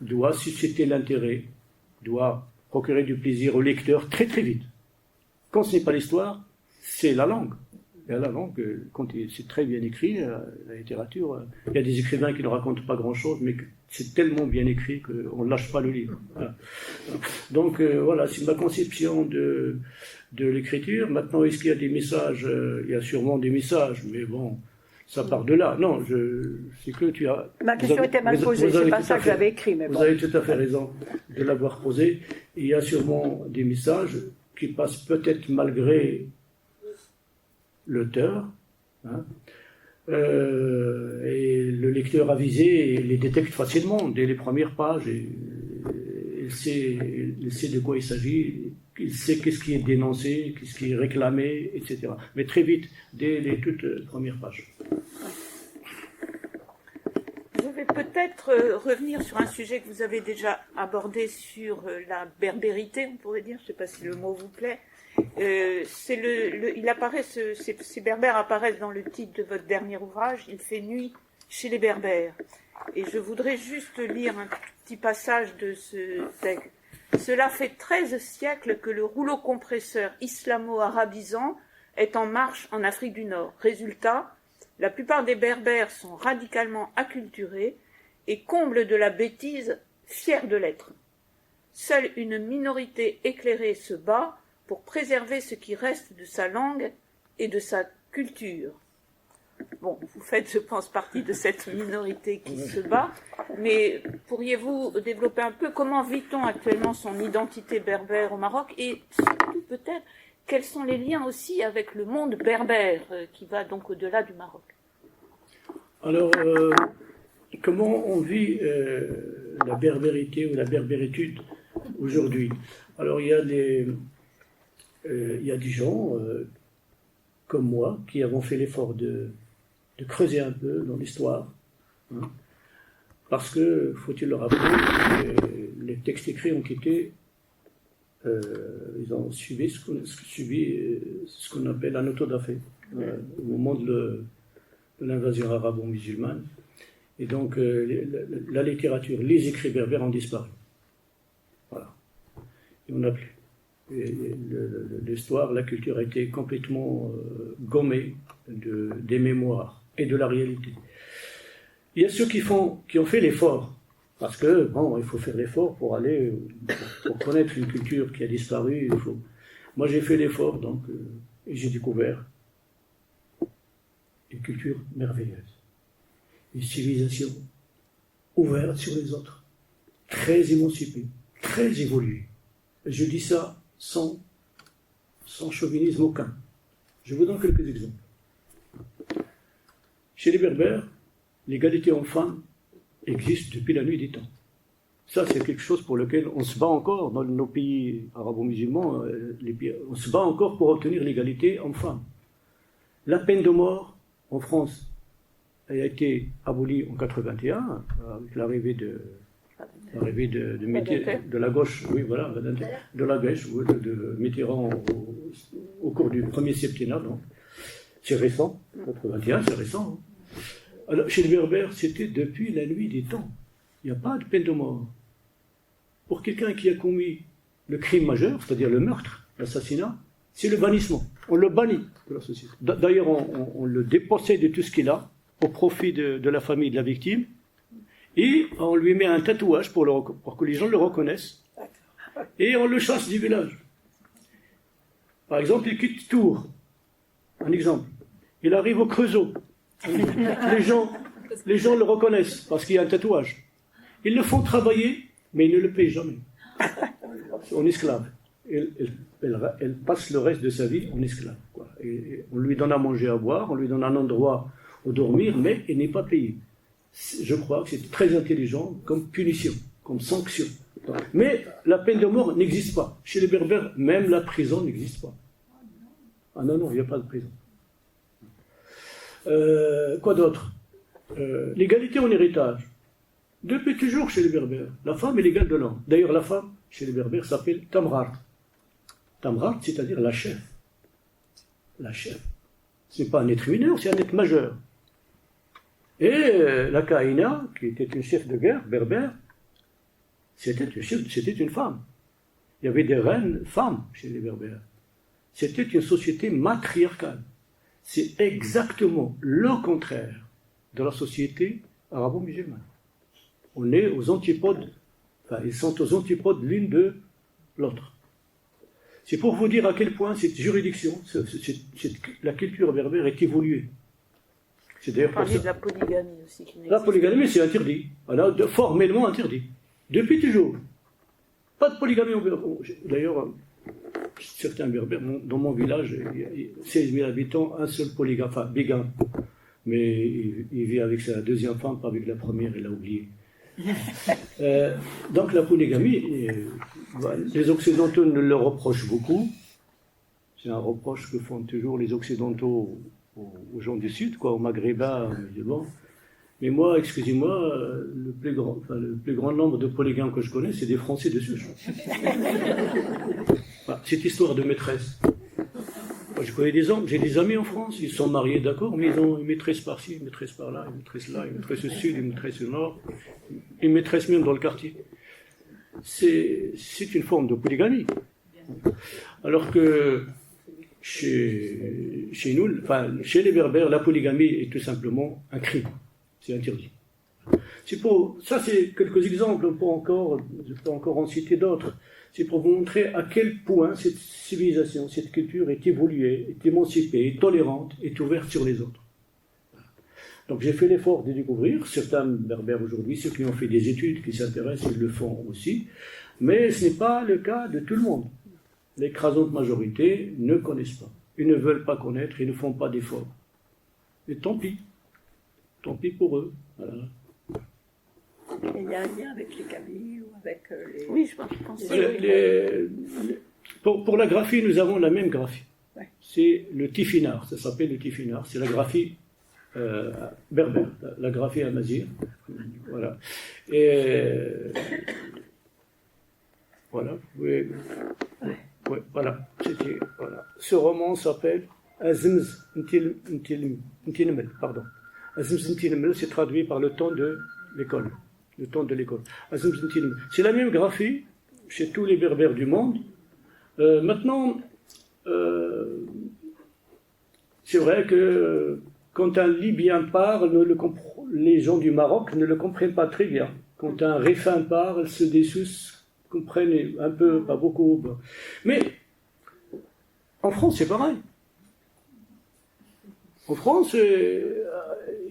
doit susciter l'intérêt, doit procurer du plaisir au lecteur très très vite. Quand ce n'est pas l'histoire, c'est la langue. Et la langue, quand c'est très bien écrit, la littérature, il y a des écrivains qui ne racontent pas grand-chose, mais c'est tellement bien écrit qu'on ne lâche pas le livre. Voilà. Donc voilà, c'est ma conception de l'écriture. Maintenant, est-ce qu'il y a des messages? Il y a sûrement des messages, mais bon, ça part de là. Non, c'est que tu as... Ma question était mal posée, c'est pas ça que j'avais écrit. Mais vous bon. avez tout à fait raison de l'avoir posée. Il y a sûrement des messages qui passent peut-être malgré l'auteur, hein, et le lecteur avisé les détecte facilement dès les premières pages. Il sait de quoi il s'agit, il sait qu'est-ce qui est dénoncé, qu'est-ce qui est réclamé, etc. Mais très vite, dès les toutes premières pages. Je vais peut-être revenir sur un sujet que vous avez déjà abordé sur la berbérité, on pourrait dire, je ne sais pas si le mot vous plaît. Il apparaît, ces berbères apparaissent dans le titre de votre dernier ouvrage, Il fait nuit chez les berbères. Et je voudrais juste lire un petit passage de ce texte. Cela fait 13 siècles que le rouleau compresseur islamo-arabisant est en marche en Afrique du Nord. Résultat, la plupart des berbères sont radicalement acculturés et, comble de la bêtise, fiers de l'être. Seule une minorité éclairée se bat pour préserver ce qui reste de sa langue et de sa culture. Bon, vous faites, je pense, partie de cette minorité qui se bat, mais pourriez-vous développer un peu comment vit-on actuellement son identité berbère au Maroc et surtout peut-être quels sont les liens aussi avec le monde berbère qui va donc au-delà du Maroc? Alors, comment on vit la berbérité ou la berbéritude aujourd'hui? Alors, il y a des gens comme moi qui avons fait l'effort de creuser un peu dans l'histoire, hein, parce que, faut-il le rappeler, les textes écrits ont été, ils ont suivi ce qu'on appelle un autodafé au moment de l'invasion arabo-musulmane, et donc la littérature, les écrits berbères ont disparu. Voilà. Et on n'a plus. L'histoire, la culture a été complètement gommée des mémoires et de la réalité. Il y a ceux qui ont fait l'effort, parce que, bon, il faut faire l'effort pour aller, pour connaître une culture qui a disparu. Moi, j'ai fait l'effort, donc, et j'ai découvert une culture merveilleuse, une civilisation ouverte sur les autres, très émancipée, très évoluée. Je dis ça sans chauvinisme aucun. Je vous donne quelques exemples. Chez les Berbères, l'égalité homme-femme existe depuis la nuit des temps. Ça, c'est quelque chose pour lequel on se bat encore dans nos pays arabo-musulmans. On se bat encore pour obtenir l'égalité homme-femme. La peine de mort en France a été abolie en 81 avec l'arrivée de la gauche, oui, voilà, de la gauche, de Mitterrand au cours du premier septennat. Donc. C'est récent, 81, c'est récent. Hein. Alors, chez les Berbères, c'était depuis la nuit des temps. Il n'y a pas de peine de mort. Pour quelqu'un qui a commis le crime majeur, c'est-à-dire le meurtre, l'assassinat, c'est le bannissement. On le bannit de la société. D'ailleurs, on le dépossède de tout ce qu'il a, au profit de la famille de la victime, et on lui met un tatouage pour que les gens le reconnaissent, et on le chasse du village. Par exemple, il quitte Tours, un exemple. Il arrive au Creusot. Les gens le reconnaissent parce qu'il y a un tatouage. Ils le font travailler, mais ils ne le payent jamais. En esclave. Elle passe le reste de sa vie en esclave. Quoi. Et on lui donne à manger, à boire, on lui donne un endroit où dormir, mais il n'est pas payé. je crois que c'est très intelligent comme punition, comme sanction. Mais la peine de mort n'existe pas. Chez les Berbères, même la prison n'existe pas. Ah non, non, il n'y a pas de prison. Quoi d'autre? L'égalité en héritage. Depuis toujours chez les Berbères, la femme est l'égale de l'homme. D'ailleurs, la femme, chez les Berbères, s'appelle Tamrar. Tamrar, c'est-à-dire la chef. La chef. Ce n'est pas un être mineur, c'est un être majeur. Et la Kaïna, qui était une chef de guerre berbère, c'était une femme. Il y avait des reines femmes chez les Berbères. C'était une société matriarcale. C'est exactement le contraire de la société arabo-musulmane. On est aux antipodes, enfin, ils sont aux antipodes l'une de l'autre. C'est pour vous dire à quel point cette juridiction, la culture berbère est évoluée. C'est d'ailleurs pour ça. De la polygamie aussi. La polygamie, c'est interdit. Alors, formellement interdit. Depuis toujours. Pas de polygamie au Berbère. D'ailleurs, certains Berbères, dans mon village, il y a 16 000 habitants, un seul polygame, enfin bigame. Mais il vit avec sa deuxième femme, pas avec la première, il l'a oublié. Donc la polygamie, les Occidentaux ne le reprochent beaucoup. C'est un reproche que font toujours les Occidentaux aux gens du Sud, quoi, aux Maghrébins, aux musulmans. Mais moi, excusez-moi, le plus grand nombre de polygames que je connais, c'est des Français de souche. Cette histoire de maîtresse. Moi, je connais des hommes, j'ai des amis en France, ils sont mariés, d'accord, mais ils ont une maîtresse par-ci, une maîtresse par-là, une maîtresse là, une maîtresse au sud, une maîtresse au nord, une maîtresse même dans le quartier. C'est une forme de polygamie. Alors que chez nous, enfin, chez les Berbères, la polygamie est tout simplement un crime. C'est interdit. Ça, c'est quelques exemples, je peux encore en citer d'autres. C'est pour vous montrer à quel point cette civilisation, cette culture est évoluée, est émancipée, est tolérante, est ouverte sur les autres. Donc j'ai fait l'effort de découvrir. Certains Berbères aujourd'hui, ceux qui ont fait des études, qui s'intéressent, ils le font aussi. Mais ce n'est pas le cas de tout le monde. L'écrasante majorité ne connaissent pas. Ils ne veulent pas connaître, ils ne font pas d'efforts. Et tant pis. Tant pis pour eux. Voilà. Il y a un lien avec les Kabyles ou avec les... Oui, je pense. Pour la graphie, nous avons la même graphie. Ouais. C'est le tifinagh, ça s'appelle le tifinagh. C'est la graphie berbère, la graphie amazigh. Voilà. Et voilà. Oui, voilà. Voilà. Ce roman s'appelle Azmz Ntilmel, pardon. Azmz Ntilmel, c'est traduit par le temps de l'école. Le temps de l'école. C'est la même graphie chez tous les Berbères du monde. Maintenant, c'est vrai que quand un Libyen parle, les gens du Maroc ne le comprennent pas très bien. Quand un Réfin parle, ceux des Sousse comprennent un peu, pas beaucoup. Mais en France, c'est pareil. En France,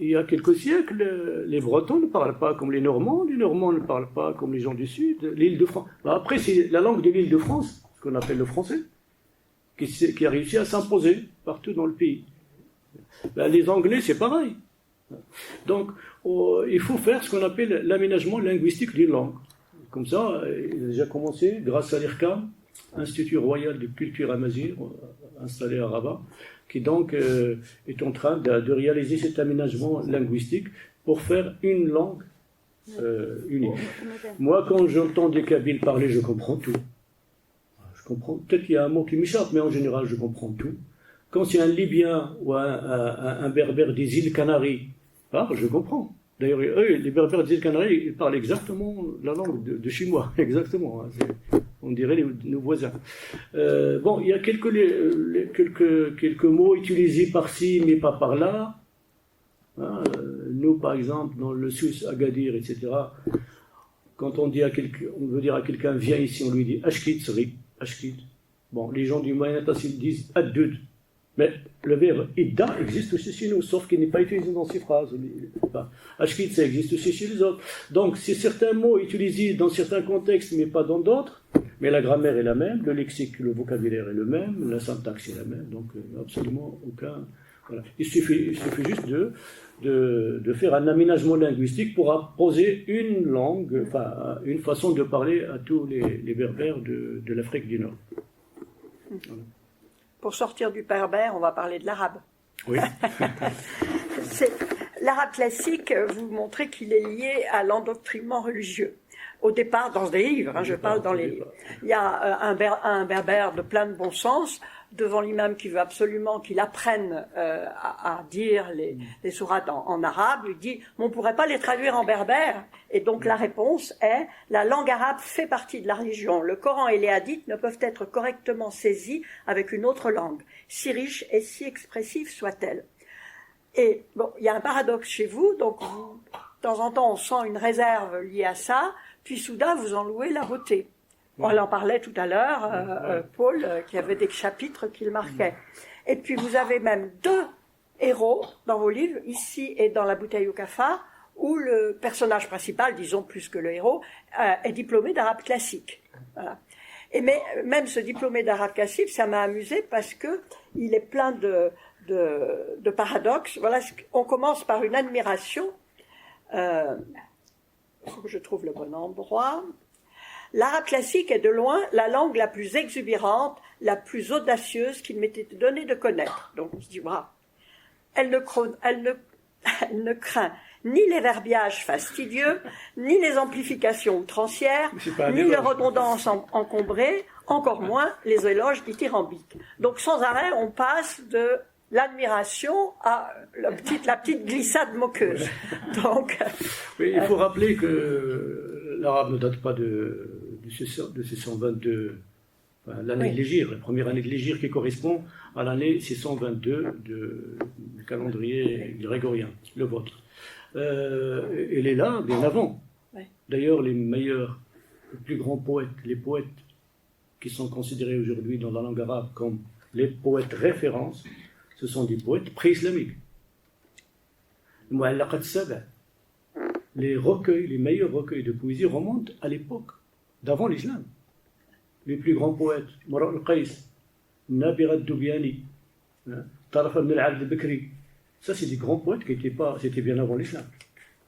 il y a quelques siècles, les Bretons ne parlent pas comme les Normands ne parlent pas comme les gens du Sud, l'île de France. Après, c'est la langue de l'île de France, ce qu'on appelle le français, qui a réussi à s'imposer partout dans le pays. Les Anglais, c'est pareil. Donc, il faut faire ce qu'on appelle l'aménagement linguistique d'une langue. Comme ça, il a déjà commencé, grâce à l'IRCAM, Institut Royal de Culture Amazigh, installé à Rabat, qui donc est en train de réaliser cet aménagement linguistique pour faire une langue unique. Moi, quand j'entends des Kabyles parler, je comprends tout. Je comprends. Peut-être qu'il y a un mot qui m'échappe, mais en général, je comprends tout. Quand c'est un Libyen ou un Berbère des îles Canaries parle, je comprends. D'ailleurs, eux, les Berbères des îles Canaries, ils parlent exactement la langue de chez moi, exactement. On dirait nos voisins. Bon, il y a quelques mots utilisés par-ci, mais pas par-là. Hein, nous, par exemple, dans le Sousse, Agadir, etc., quand on veut dire à quelqu'un, viens ici, on lui dit Ashkit, sri, Ashkit. Bon, les gens du Moyen-Âge, ils disent Addud. Mais le verbe idda existe aussi chez nous, sauf qu'il n'est pas utilisé dans ces phrases. Ashkit, ça existe aussi chez les autres. Donc, c'est certains mots utilisés dans certains contextes, mais pas dans d'autres. Mais la grammaire est la même, le lexique, le vocabulaire est le même, la syntaxe est la même, donc absolument Voilà. Il suffit juste de faire un aménagement linguistique pour poser une langue, enfin une façon de parler à tous les berbères de l'Afrique du Nord. Voilà. Pour sortir du berbère, on va parler de l'arabe. Oui. L'arabe classique, vous montrez qu'il est lié à l'endoctrinement religieux. Au départ, dans des livres, hein, je parle dans les livres. Il y a un berbère de plein de bon sens devant l'imam qui veut absolument qu'il apprenne à dire les sourates en arabe. Il dit, on ne pourrait pas les traduire en berbère. Et donc la réponse est, la langue arabe fait partie de la religion. Le Coran et les hadiths ne peuvent être correctement saisis avec une autre langue, si riche et si expressive soit-elle. Et bon, il y a un paradoxe chez vous, donc de temps en temps on sent une réserve liée à ça, puis soudain vous en louez la beauté. On en parlait tout à l'heure, Paul, qui avait des chapitres qu'il marquait. Et puis vous avez même 2 héros dans vos livres, ici et dans La bouteille au cafard, où le personnage principal, disons plus que le héros, est diplômé d'arabe classique. Voilà. Et mais même ce diplômé d'arabe classique, ça m'a amusé parce que il est plein de paradoxes. Voilà, on commence par une admiration. Il faut que je trouve le bon endroit. L'arabe classique est de loin la langue la plus exubérante, la plus audacieuse qu'il m'était donné de connaître. Donc on se dit, waouh, elle ne craint ni les verbiages fastidieux, ni les amplifications outrancières, ni les redondances encombrées, encore moins les éloges dithyrambiques. Donc sans arrêt, on passe de l'admiration à la petite glissade moqueuse. Donc, oui, il faut rappeler que l'arabe ne date pas de ces 122, enfin, l'année de l'Hégire, la première année de l'Hégire qui correspond à l'année 622 du calendrier grégorien, le vôtre. Elle est là bien avant. Ouais. D'ailleurs, les plus grands poètes, les poètes qui sont considérés aujourd'hui dans la langue arabe comme les poètes références, ce sont des poètes pré-islamiques. Les recueils, les meilleurs recueils de poésie remontent à l'époque d'avant l'islam. Les plus grands poètes, Mara al-Qais, Nabir al-Dubyani, Taraf ibn al-Abd al-Bakri, ça c'est des grands poètes qui c'était bien avant l'islam.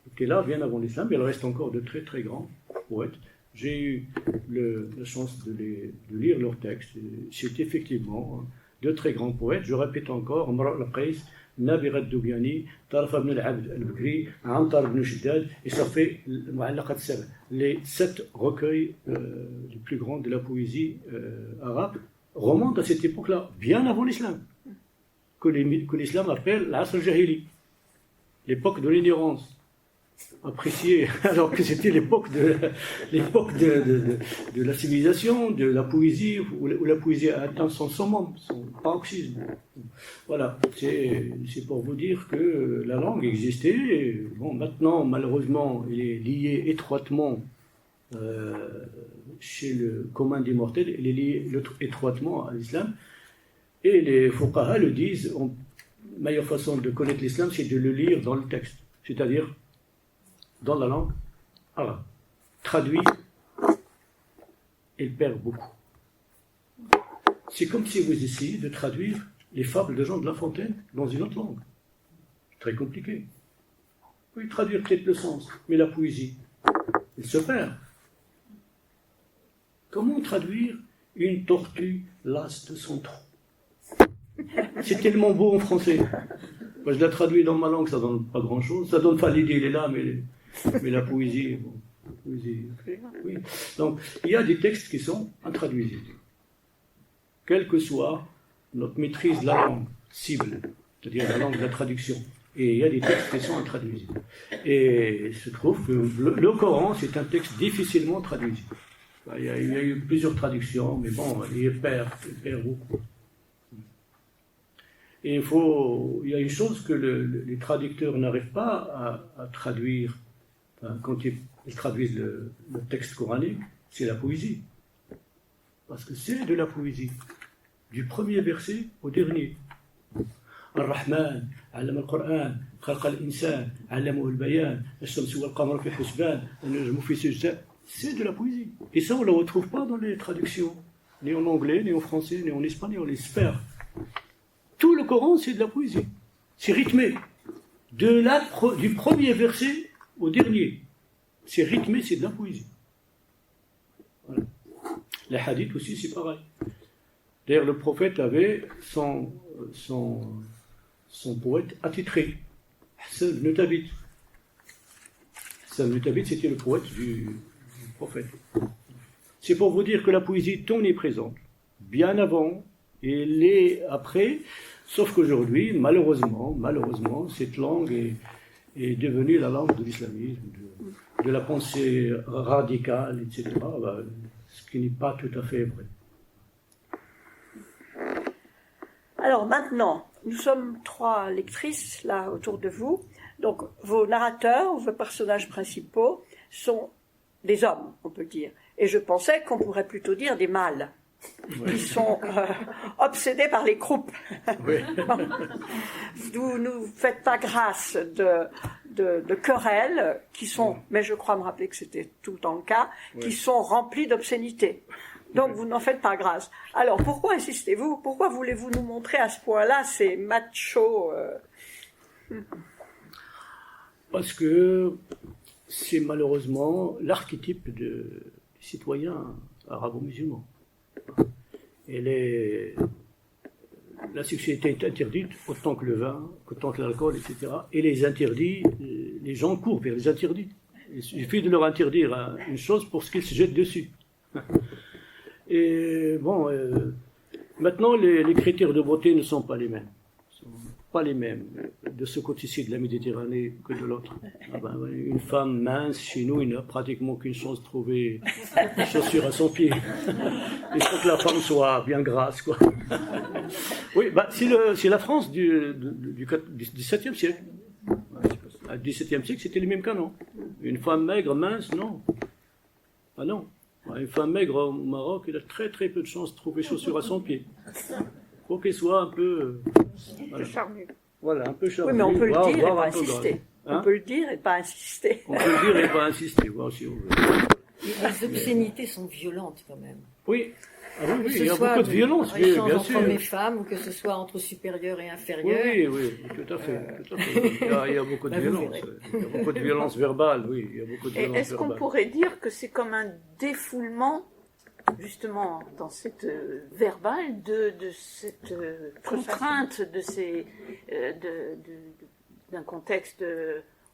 Ils étaient là bien avant l'islam, mais il reste encore de très très grands poètes. J'ai eu la chance de lire leurs textes. C'est effectivement de très grands poètes. Je répète encore, Mara al-Qais, Nabir al-Dubyani, Taraf ibn al-Abd al-Bakri, Antar ibn Shiddad, et ça fait les 7 recueils les plus grands de la poésie arabe remontent à cette époque-là, bien avant l'islam, que l'islam appelle l'Asr al-Jahili, l'époque de l'ignorance, appréciée, alors que c'était l'époque de la civilisation, de la poésie, où la poésie a atteint son summum, son paroxysme. Voilà, c'est pour vous dire que la langue existait. Bon, maintenant, malheureusement, elle est liée étroitement chez le commun des mortels, elle est liée étroitement à l'islam. Et les fuqaha le disent, la meilleure façon de connaître l'islam, c'est de le lire dans le texte, c'est-à-dire dans la langue arabe. Traduit, il perd beaucoup. C'est comme si vous essayez de traduire les fables de Jean de La Fontaine dans une autre langue. C'est très compliqué. Vous pouvez traduire peut-être le sens, mais la poésie, elle se perd. Comment traduire une tortue lasse de son trou? C'est tellement beau en français. Moi, je la traduis dans ma langue, ça donne pas grand-chose. Ça donne pas l'idée, il est là, mais la poésie, bon, oui. Donc, il y a des textes qui sont intraduisibles. Quelle que soit notre maîtrise de la langue cible, c'est-à-dire la langue de la traduction. Et il y a des textes qui sont intraduisibles. Et il se trouve que le Coran, c'est un texte difficilement traduisible. Il y a eu plusieurs traductions, mais bon, il perd beaucoup. Et il y a une chose que les traducteurs n'arrivent pas à traduire, quand ils traduisent le texte coranique, c'est la poésie. Parce que c'est de la poésie, du premier verset au dernier. Ar-Rahman, allama al-Qur'an, khalqa al-insan, allamahu al-bayan, ash-shamsu wal-qamara fi husban, an-najmu fi sajda. C'est de la poésie. Et ça, on ne le retrouve pas dans les traductions, ni en anglais, ni en français, ni en espagnol, on espère. Tout le Coran, c'est de la poésie. C'est rythmé. Du premier verset au dernier. C'est rythmé, c'est de la poésie. Voilà. Les hadiths aussi, c'est pareil. D'ailleurs, le prophète avait son poète attitré, Hassan ibn Thabit. Hassan ibn Thabit, c'était le poète du prophète. C'est pour vous dire que la poésie est omniprésente, bien avant et après, sauf qu'aujourd'hui, malheureusement, cette langue est devenue la langue de l'islamisme, de la pensée radicale, etc., ce qui n'est pas tout à fait vrai. Alors maintenant, nous sommes 3 lectrices là autour de vous. Donc vos narrateurs, vos personnages principaux sont des hommes, on peut dire. Et je pensais qu'on pourrait plutôt dire des mâles, qui sont obsédés par les croupes. Oui. Vous ne faites pas grâce de querelles qui sont, mais je crois me rappeler que c'était tout le temps le cas, qui sont remplies d'obscénité. Donc vous n'en faites pas grâce. Alors pourquoi insistez-vous? Pourquoi voulez-vous nous montrer à ce point-là ces machos Parce que c'est malheureusement l'archétype du citoyen arabo-musulman. La sexualité est interdite autant que le vin, autant que l'alcool, etc. Et les interdits, les gens courent vers les interdits. Il suffit de leur interdire une chose pour qu'ils se jettent dessus. Et bon, maintenant, les critères de beauté ne sont pas les mêmes. Ils ne sont pas les mêmes de ce côté-ci de la Méditerranée que de l'autre. Une femme mince, chez nous, il n'a pratiquement qu'une chance de trouver une chaussure à son pied. Il faut que la femme soit bien grasse, quoi. Oui, c'est la France du XVIIe siècle. Au XVIIe siècle, c'était les mêmes canons. Une femme maigre, mince, non. Ah non. Une femme maigre au Maroc, elle a très très peu de chances de trouver chaussures à son pied. Il faut qu'elle soit un peu... charnue. Voilà, un peu charnue. Oui, mais on peut le dire et pas insister. On peut le dire et pas insister. On peut le dire et pas insister, si on veut. Les obscénités sont violentes quand même. Oui. Ah oui, Que il y a ce soit beaucoup de violence, oui, échange bien entre sûr. hommes et femmes, ou que ce soit entre supérieurs et inférieurs. Oui, tout à fait. Il y a beaucoup de violence. Il y a beaucoup de violence verbale, oui. Il y a beaucoup de violence Est-ce qu'on verbale. pourrait dire que c'est comme un défoulement, justement, dans cette verbale, de cette contrainte, d'un contexte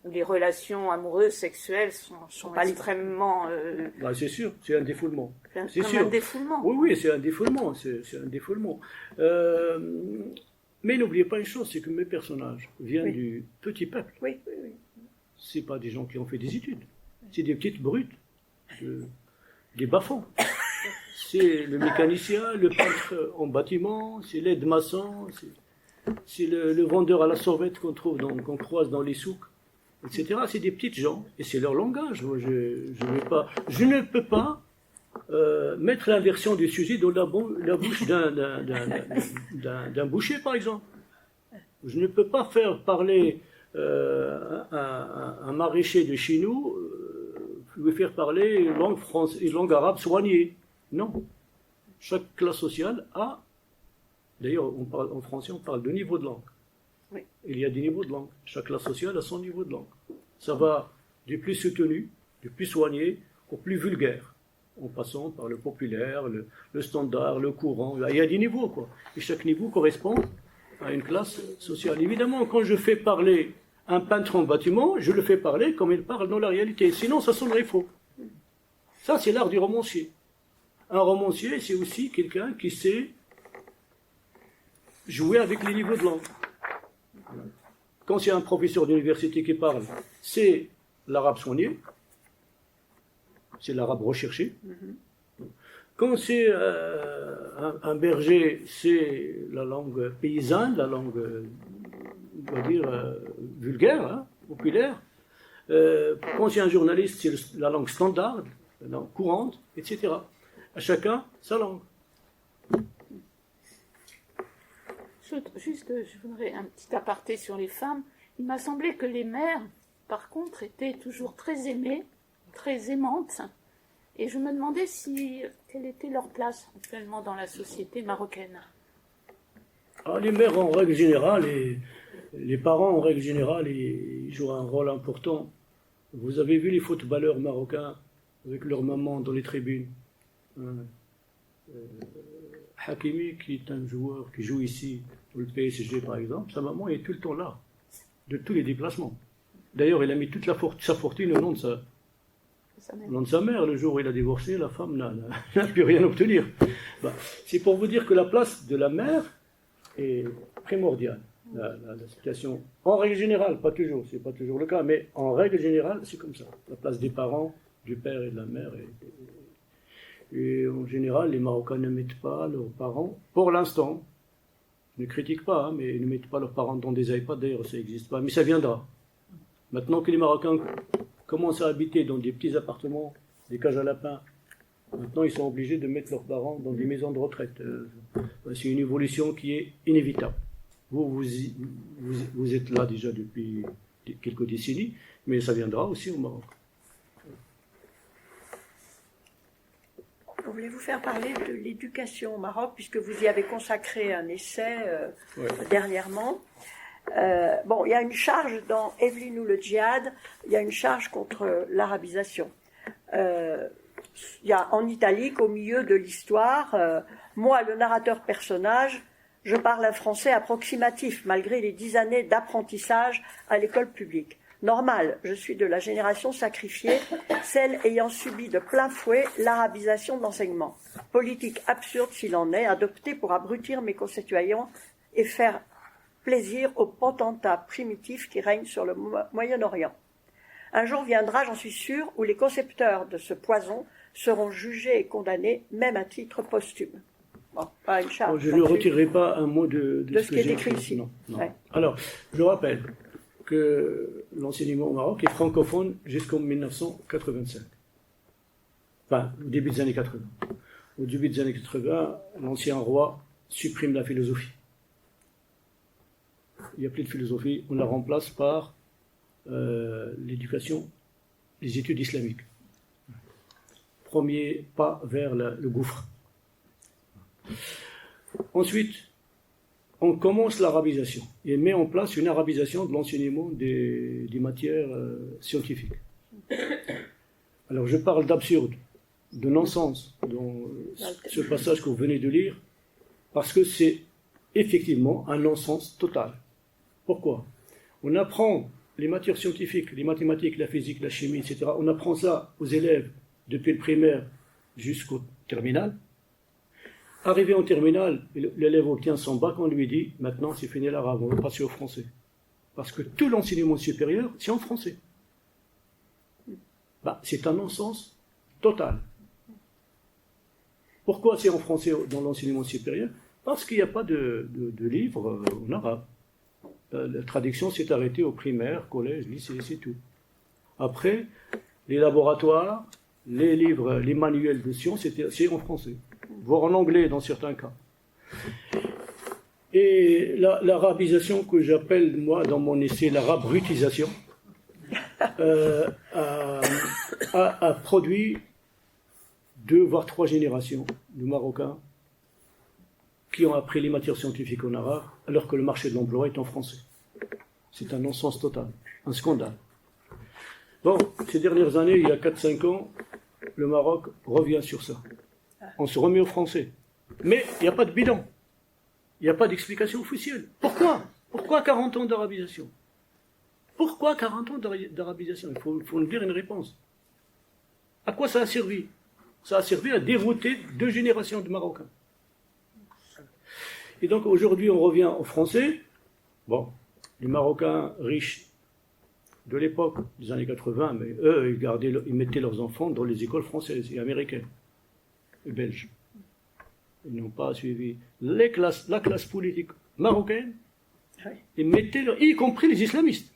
où les relations amoureuses, sexuelles sont extrêmement... C'est sûr, c'est un défoulement. C'est comme sûr. un défoulement. Oui, c'est un défoulement. C'est un défoulement. Mais n'oubliez pas une chose, c'est que mes personnages viennent du petit peuple. Oui. C'est pas des gens qui ont fait des études. C'est des petites brutes, des bas-fonds. C'est le mécanicien, le peintre en bâtiment, c'est l'aide maçon, c'est le vendeur à la sauvette qu'on croise dans les souks, etc. C'est des petites gens, et c'est leur langage. Moi, je ne peux pas mettre l'inversion du sujet dans la bouche d'un boucher, par exemple. Je ne peux pas faire parler un maraîcher de chez nous, lui faire parler une langue arabe soignée. Non. Chaque classe sociale a... D'ailleurs, en français, on parle de niveau de langue. Oui. Il y a des niveaux de langue. Chaque classe sociale a son niveau de langue. Ça va du plus soutenu, du plus soigné, au plus vulgaire, en passant par le populaire, le standard, le courant. Il y a des niveaux, quoi. Et chaque niveau correspond à une classe sociale. Évidemment, quand je fais parler un peintre en bâtiment, je le fais parler comme il parle dans la réalité. Sinon, ça sonnerait faux. Ça, c'est l'art du romancier. Un romancier, c'est aussi quelqu'un qui sait jouer avec les niveaux de langue. Quand c'est un professeur d'université qui parle, c'est l'arabe soigné, c'est l'arabe recherché. Quand c'est un berger, c'est la langue paysanne, la langue, on va dire, vulgaire, populaire. Quand c'est un journaliste, c'est la langue standard, la langue courante, etc. À chacun sa langue. Je voudrais un petit aparté sur les femmes. Il m'a semblé que les mères, par contre, étaient toujours très aimées, très aimantes. Et je me demandais quelle était leur place actuellement dans la société marocaine. Les mères, en règle générale, Les parents, en règle générale, ils jouent un rôle important. Vous avez vu les footballeurs marocains avec leur maman dans les tribunes. Hakimi, qui est un joueur qui joue ici, au PSG par exemple, sa maman est tout le temps là, de tous les déplacements. D'ailleurs, il a mis toute sa fortune au nom de sa mère. Le jour où il a divorcé, la femme n'a pu rien obtenir. Bah, c'est pour vous dire que la place de la mère est primordiale. La situation, en règle générale, pas toujours, c'est pas toujours le cas, mais en règle générale, c'est comme ça. La place des parents, du père et de la mère. Et en général, les Marocains ne mettent pas leurs parents, pour l'instant, ne critiquent pas, mais ils ne mettent pas leurs parents dans des iPads, d'ailleurs, ça n'existe pas, mais ça viendra. Maintenant que les Marocains commencent à habiter dans des petits appartements, des cages à lapins, maintenant ils sont obligés de mettre leurs parents dans des maisons de retraite. C'est une évolution qui est inévitable. Vous êtes là déjà depuis quelques décennies, mais ça viendra aussi au Maroc. Je voulais vous faire parler de l'éducation au Maroc, puisque vous y avez consacré un essai dernièrement. Bon, il y a une charge dans Evelyne ou le djihad, il y a une charge contre l'arabisation. Il y a en italique, au milieu de l'histoire, moi, le narrateur personnage, je parle un français approximatif, malgré les 10 années d'apprentissage à l'école publique. Normal, je suis de la génération sacrifiée, celle ayant subi de plein fouet l'arabisation de l'enseignement. Politique absurde s'il en est, adoptée pour abrutir mes concitoyens et faire plaisir aux potentats primitifs qui règnent sur le Moyen-Orient. Un jour viendra, j'en suis sûr, où les concepteurs de ce poison seront jugés et condamnés, même à titre posthume. Bon, pas une charge. Je ne retirerai pas un mot de ce qui est écrit ici. Non. Ouais. Alors, je rappelle que l'enseignement au Maroc est francophone jusqu'en 1985. Enfin, au début des années 80. Au début des années 80, l'ancien roi supprime la philosophie. Il n'y a plus de philosophie, on la remplace par l'éducation, les études islamiques. Premier pas vers le gouffre. Ensuite, on commence l'arabisation et met en place une arabisation de l'enseignement des matières scientifiques. Alors je parle d'absurde, de non-sens dans ce passage que vous venez de lire, parce que c'est effectivement un non-sens total. Pourquoi ? On apprend les matières scientifiques, les mathématiques, la physique, la chimie, etc. On apprend ça aux élèves depuis le primaire jusqu'au terminal. Arrivé en terminale, l'élève obtient son bac, on lui dit « Maintenant, c'est fini l'arabe, on va passer au français. » Parce que tout l'enseignement supérieur, c'est en français. C'est un non-sens total. Pourquoi c'est en français dans l'enseignement supérieur ? Parce qu'il n'y a pas de livre en arabe. La traduction s'est arrêtée au primaire, collège, lycée, c'est tout. Après, les laboratoires, les livres, les manuels de sciences, c'est en français. Voire en anglais dans certains cas. Et l'arabisation que j'appelle, moi, dans mon essai, l'arabrutisation, a produit 2 voire 3 générations de Marocains qui ont appris les matières scientifiques en arabe, alors que le marché de l'emploi est en français. C'est un non-sens total, un scandale. Bon, ces dernières années, il y a 4-5 ans, le Maroc revient sur ça. On se remet au français. Mais il n'y a pas de bilan. Il n'y a pas d'explication officielle. Pourquoi ? Pourquoi 40 ans d'arabisation ? Pourquoi 40 ans d'arabisation ? Il faut nous dire une réponse. À quoi ça a servi ? Ça a servi à dérouter 2 générations de Marocains. Et donc aujourd'hui, on revient au français. Bon, les Marocains riches de l'époque, des années 80, mais eux, ils mettaient leurs enfants dans les écoles françaises et américaines et belges. Ils n'ont pas suivi la classe politique marocaine, et mettaient y compris les islamistes.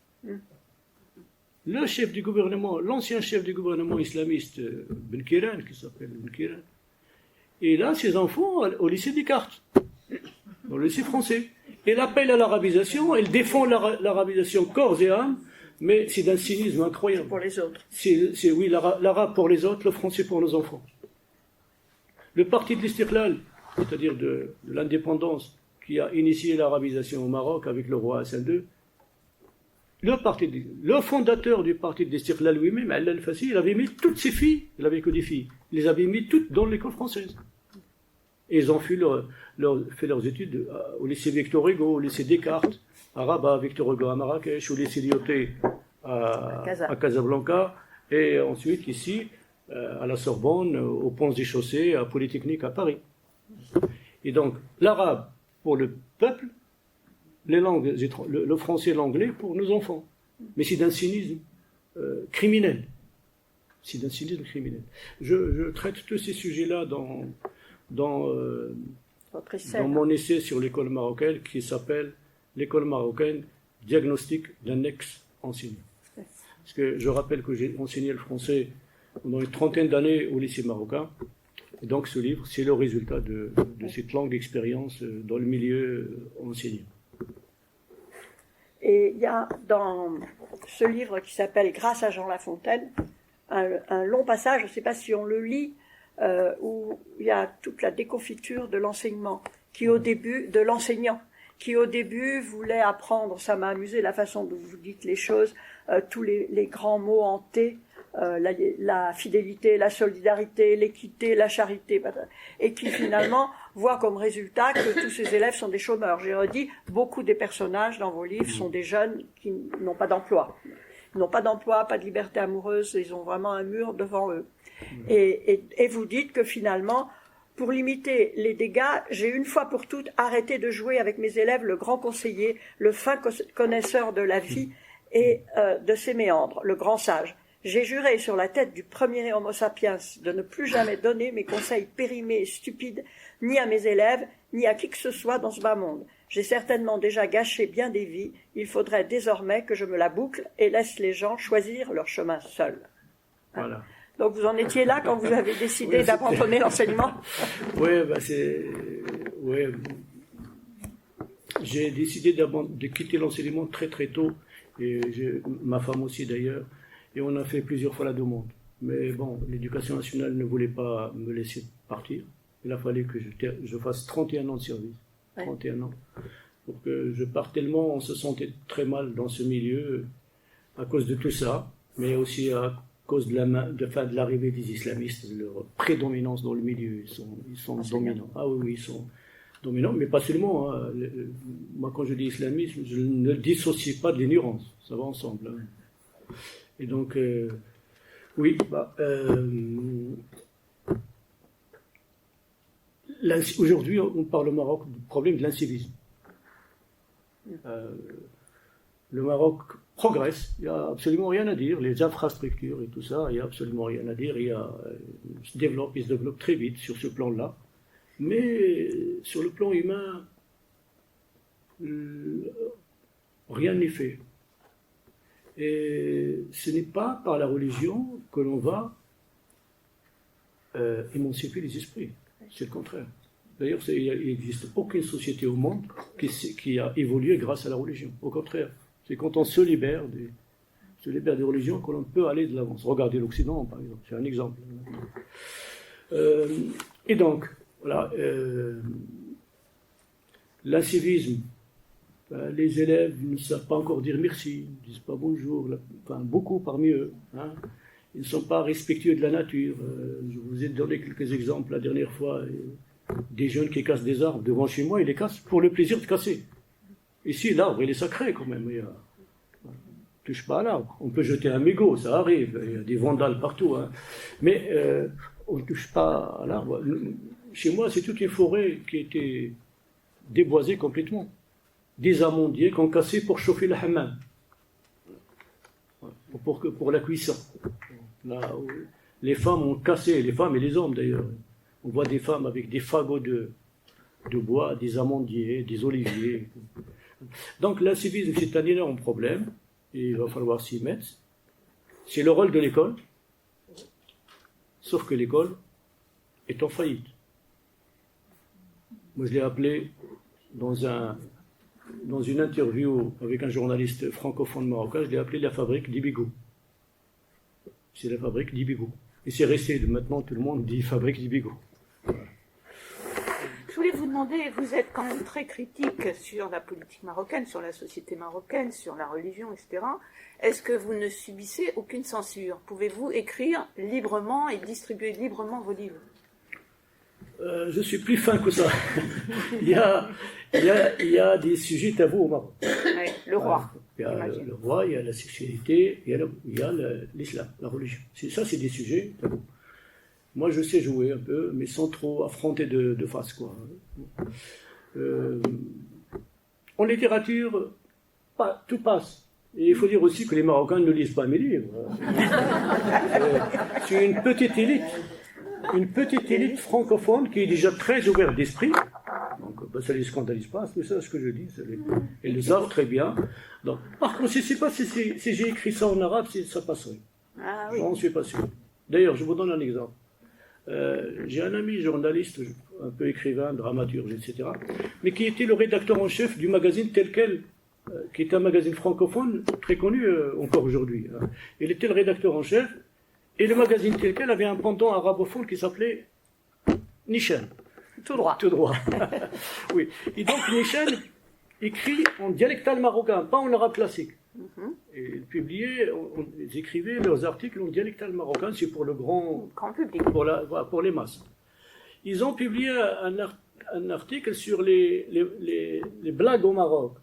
Le chef du gouvernement, l'ancien chef du gouvernement islamiste, Ben Kiran, qui s'appelle Ben Kiran, et là, ses enfants au lycée Descartes, au lycée français. Et l'appel à l'arabisation, elle défend l'arabisation corps et âme, mais c'est d'un cynisme incroyable. Pour les autres. Oui, l'arabe pour les autres, le français pour nos enfants. Le parti de l'Istiqlal, c'est-à-dire de l'indépendance, qui a initié l'arabisation au Maroc avec le roi Hassan II, le fondateur du parti d'Istiqlal lui-même, Alla al-Fassi, il avait mis toutes ses filles, il avait que des filles, il les avait mis toutes dans l'école française. Et ils ont fait leurs études au lycée Victor Hugo, au lycée Descartes, à Rabat, Victor Hugo à Marrakech, au lycée Lyoté à Casablanca, et ensuite ici, à la Sorbonne, au Pont-des-Chaussées, à Polytechnique à Paris. Et donc, l'arabe pour le peuple, les langues, le français et l'anglais pour nos enfants. Mais c'est d'un cynisme criminel. C'est d'un cynisme criminel. Je traite tous ces sujets-là dans mon essai sur l'école marocaine qui s'appelle l'école marocaine, diagnostic d'un ex-enseignant. Parce que je rappelle que j'ai enseigné le français pendant une trentaine d'années au lycée marocain. Et donc ce livre, c'est le résultat de cette longue expérience dans le milieu enseignant. Et il y a dans ce livre qui s'appelle Grâce à Jean Lafontaine, un long passage, je ne sais pas si on le lit, où il y a toute la déconfiture de l'enseignement, de l'enseignant, qui au début voulait apprendre, ça m'a amusé la façon dont vous dites les choses, tous les grands mots hantés, la fidélité, la solidarité, l'équité, la charité, et qui finalement voit comme résultat que tous ces élèves sont des chômeurs. J'ai redit, beaucoup des personnages dans vos livres sont des jeunes qui n'ont pas d'emploi. Ils n'ont pas d'emploi, pas de liberté amoureuse, ils ont vraiment un mur devant eux. Et vous dites que finalement, pour limiter les dégâts, j'ai une fois pour toutes arrêté de jouer avec mes élèves le grand conseiller, le fin connaisseur de la vie et de ses méandres, le grand sage. J'ai juré sur la tête du premier Homo sapiens de ne plus jamais donner mes conseils périmés et stupides ni à mes élèves, ni à qui que ce soit dans ce bas monde. J'ai certainement déjà gâché bien des vies, il faudrait désormais que je me la boucle et laisse les gens choisir leur chemin seuls. Voilà. Donc vous en étiez là quand vous avez décidé d'abandonner l'enseignement? J'ai décidé de quitter l'enseignement très très tôt, et ma femme aussi d'ailleurs, et on a fait plusieurs fois la demande. Mais bon, l'éducation nationale ne voulait pas me laisser partir. Il a fallu que je fasse 31 ans de service. 31 ans. Pour que je parte tellement, on se sentait très mal dans ce milieu, à cause de tout ça, mais aussi à cause de l'arrivée des islamistes, de leur prédominance dans le milieu. Ils sont dominants. Ah oui, ils sont dominants, mais pas seulement. Hein. Moi, quand je dis islamisme, je ne dissocie pas de l'ignorance. Ça va ensemble. Hein. Et donc, aujourd'hui, on parle au Maroc du problème de l'incivisme. Le Maroc progresse, il n'y a absolument rien à dire. Les infrastructures et tout ça, il n'y a absolument rien à dire. Il se développe très vite sur ce plan-là. Mais sur le plan humain, rien n'est fait. Et ce n'est pas par la religion que l'on va émanciper les esprits. C'est le contraire. D'ailleurs, il n'existe aucune société au monde qui a évolué grâce à la religion. Au contraire, c'est quand on se libère des religions que l'on peut aller de l'avant. Regardez l'Occident, par exemple, c'est un exemple. Et donc, voilà, l'incivisme, les élèves ne savent pas encore dire merci, ne disent pas bonjour, beaucoup parmi eux. Hein. Ils ne sont pas respectueux de la nature. Je vous ai donné quelques exemples la dernière fois. Des jeunes qui cassent des arbres devant chez moi, ils les cassent pour le plaisir de casser. Ici, l'arbre, il est sacré quand même. On ne touche pas à l'arbre. On peut jeter un mégot, ça arrive. Il y a des vandales partout. Hein. Mais on ne touche pas à l'arbre. Chez moi, c'est toute une forêt qui a été déboisée complètement. Des amandiers qu'on cassait pour chauffer le hammam. Pour la cuisson. Là, les femmes ont cassé, les femmes et les hommes d'ailleurs. On voit des femmes avec des fagots de bois, des amandiers, des oliviers. Donc l'incivisme, c'est un énorme problème, et il va falloir s'y mettre. C'est le rôle de l'école, sauf que l'école est en faillite. Moi, je l'ai appelé dans une interview avec un journaliste francophone marocain, je l'ai appelé la fabrique d'Ibigou. C'est la fabrique d'Ibigou. Et c'est resté, maintenant tout le monde dit fabrique d'Ibigou. Je voulais vous vous demander, vous êtes quand même très critique sur la politique marocaine, sur la société marocaine, sur la religion, etc. Est-ce que vous ne subissez aucune censure? Pouvez-vous écrire librement et distribuer librement vos livres? Je suis plus fin que ça. il y a des sujets tabous au Maroc. Oui, le roi. Il y a le roi, il y a la sexualité, il y a l'islam, la religion. Ça, c'est des sujets tabous. Moi, je sais jouer un peu, mais sans trop affronter de face, quoi. En littérature, tout passe. Et il faut dire aussi que les Marocains ne lisent pas mes livres. C'est une petite élite francophone qui est déjà très ouverte d'esprit. Donc, ça ne les scandalise pas, c'est ça ce que je dis. Ils le savent très bien. Donc, par contre, je ne sais pas si j'ai écrit ça en arabe, si ça passerait. Ah oui. J'en suis pas sûr. D'ailleurs, je vous donne un exemple. J'ai un ami journaliste, un peu écrivain, dramaturge, etc., mais qui était le rédacteur en chef du magazine Tel Quel, qui est un magazine francophone très connu encore aujourd'hui. Il était le rédacteur en chef, et le magazine Tel Quel avait un pendant arabophone qui s'appelait Nishan. Tout droit. Tout droit. Oui. Et donc Nishan écrit en dialectal marocain, pas en arabe classique. Et ils publiaient, ils écrivaient leurs articles en dialectal marocain, c'est pour le grand public, pour les masses. Ils ont publié un article sur les blagues au Maroc.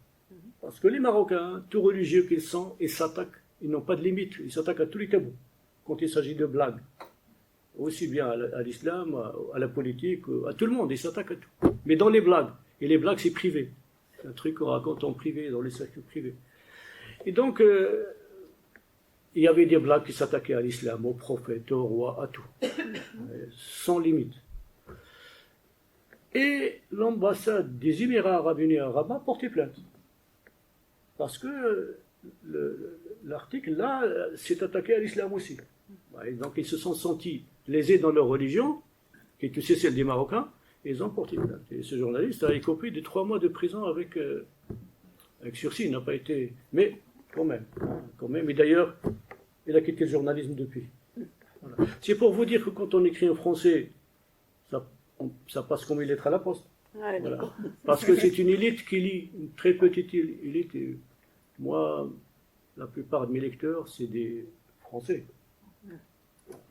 Parce que les Marocains, tout religieux qu'ils sont, ils s'attaquent, ils n'ont pas de limite, ils s'attaquent à tous les tabous quand il s'agit de blagues. Aussi bien à l'islam, à la politique, à tout le monde, ils s'attaquent à tout. Mais dans les blagues, et les blagues c'est privé. C'est un truc qu'on raconte en privé, dans les cercles privés. Et donc, il y avait des blagues qui s'attaquaient à l'islam, au prophète, au roi, à tout. Sans limite. Et l'ambassade des Émirats arabes unis à Rabat portait plainte. Parce que l'article, là, s'est attaqué à l'islam aussi. Et donc, ils se sont sentis lésés dans leur religion, qui est aussi celle des Marocains, et ils ont porté plainte. Et ce journaliste a écopé de 3 mois de prison avec sursis. Il n'a pas été... Mais... Quand même. Et d'ailleurs, il a quitté le journalisme depuis. Voilà. C'est pour vous dire que quand on écrit en français, ça passe comme une lettre à la poste. Ouais, voilà. Parce que c'est une élite qui lit, une très petite élite. Et moi, la plupart de mes lecteurs, c'est des Français.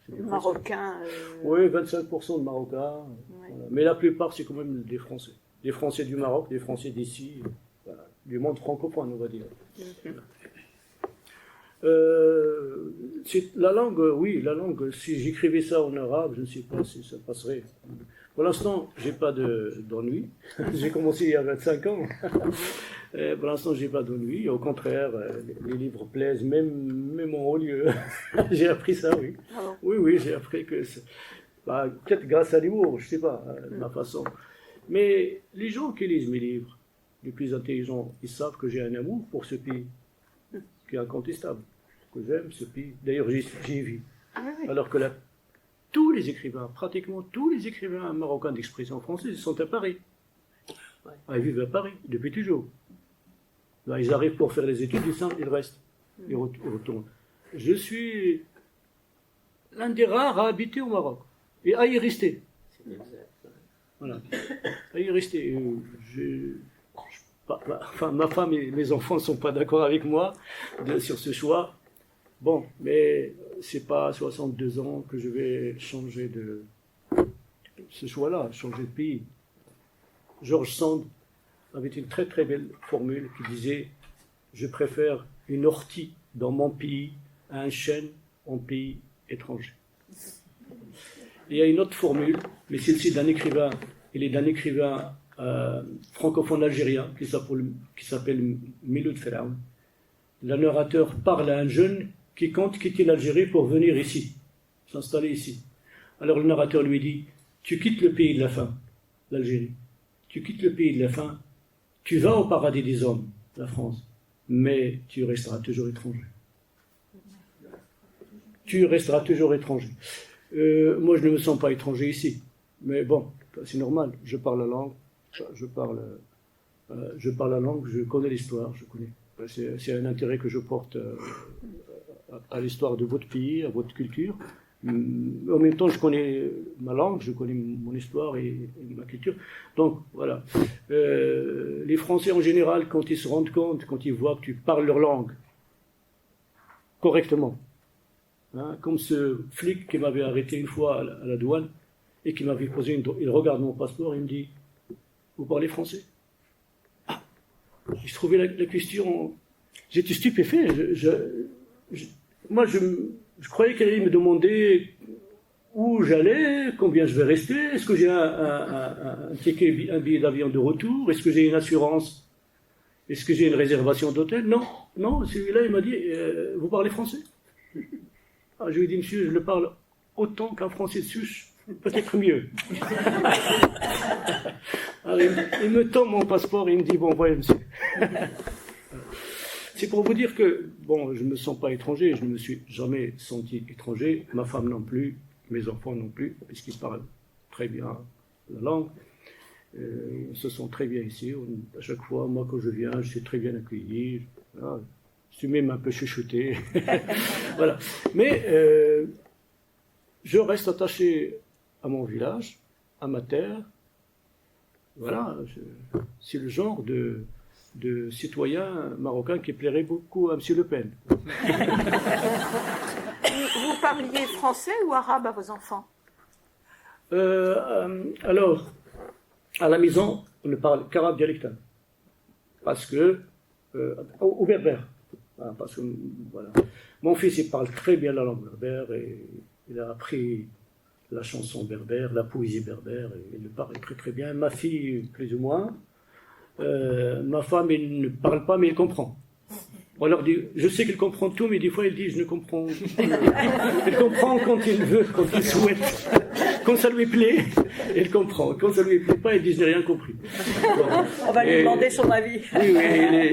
Marocains. Oui, 25% de Marocains. Ouais. Voilà. Mais la plupart, c'est quand même des Français. Des Français du Maroc, des Français d'ici, voilà. Du monde francophone, on va dire. La langue, oui, la langue, si j'écrivais ça en arabe, je ne sais pas si ça passerait. Pour l'instant, j'ai pas d'ennui. J'ai commencé il y a 25 ans. Pour l'instant, j'ai pas d'ennui. Au contraire, les livres plaisent, même en haut lieu. J'ai appris ça, oui. Ah Oui, j'ai appris que... peut-être grâce à l'humour, je sais pas, de ma façon. Mais les gens qui lisent mes livres, les plus intelligents, ils savent que j'ai un amour pour ce pays, qui est incontestable, que j'aime ce pays. D'ailleurs, j'y vis. Alors que là, tous les écrivains, pratiquement tous les écrivains marocains d'expression française, ils sont à Paris. Ils vivent à Paris, depuis toujours. Là, ils arrivent pour faire les études, ils restent, ils retournent. Je suis l'un des rares à habiter au Maroc, et à y rester. Voilà, à y rester. Ma femme et mes enfants ne sont pas d'accord avec moi sur ce choix. Bon, mais c'est pas à 62 ans que je vais changer ce choix-là, changer de pays. George Sand avait une très très belle formule qui disait « Je préfère une ortie dans mon pays à un chêne en pays étranger ». Il y a une autre formule, mais celle-ci d'un écrivain, il est d'un écrivain francophone algérien qui s'appelle Miloud Feraoun. Le narrateur parle à un jeune qui compte quitter l'Algérie pour venir ici, s'installer ici. Alors le narrateur lui dit « Tu quittes le pays de la faim, l'Algérie. Tu quittes le pays de la faim. Tu vas au paradis des hommes, la France. Mais tu resteras toujours étranger. Tu resteras toujours étranger. » Moi, je ne me sens pas étranger ici. Mais bon, c'est normal. Je parle la langue. Je parle la langue, je connais l'histoire, je connais. C'est un intérêt que je porte à l'histoire de votre pays, à votre culture, En même temps, je connais ma langue, je connais mon histoire et ma culture. Donc, voilà. Les Français, en général, quand ils se rendent compte, quand ils voient que tu parles leur langue correctement, hein, comme ce flic qui m'avait arrêté une fois à la douane et qui m'avait posé il regarde mon passeport et il me dit « Vous parlez français ?» Ah, je trouvais la question... J'étais stupéfait. Moi, je croyais qu'elle allait me demander où j'allais, combien je vais rester, est-ce que j'ai un ticket, un billet d'avion de retour, est-ce que j'ai une assurance, est-ce que j'ai une réservation d'hôtel. Non, celui-là, il m'a dit, vous parlez français? Ah, je lui ai dit, monsieur, je le parle autant qu'un français de souche, peut-être mieux. Alors, il me tend mon passeport et il me dit, bon, voyez, monsieur. C'est pour vous dire que, bon, je ne me sens pas étranger, je ne me suis jamais senti étranger, ma femme non plus, mes enfants non plus, puisqu'ils parlent très bien la langue. On se sent très bien ici. À chaque fois, moi, quand je viens, je suis très bien accueilli. Voilà. Je suis même un peu chuchoté. Voilà. Mais je reste attaché à mon village, à ma terre. Voilà. C'est le genre de citoyen marocain qui plairait beaucoup à M. Le Pen. Vous parliez français ou arabe à vos enfants? Alors, à la maison, on ne parle qu'arabe dialectal. Parce que... au berbère. Parce que, voilà. Mon fils, il parle très bien la langue berbère et il a appris la chanson berbère, la poésie berbère, et il le parle très très bien. Ma fille, plus ou moins. Ma femme, elle ne parle pas, mais elle comprend. On leur dit, je sais qu'elle comprend tout, mais des fois, elle dit, je ne comprends pas. Elle comprend quand il veut, quand il souhaite. Quand ça lui plaît, elle comprend. Quand ça lui plaît pas, elle dit, je n'ai rien compris. Voilà. On va lui demander son avis. Oui,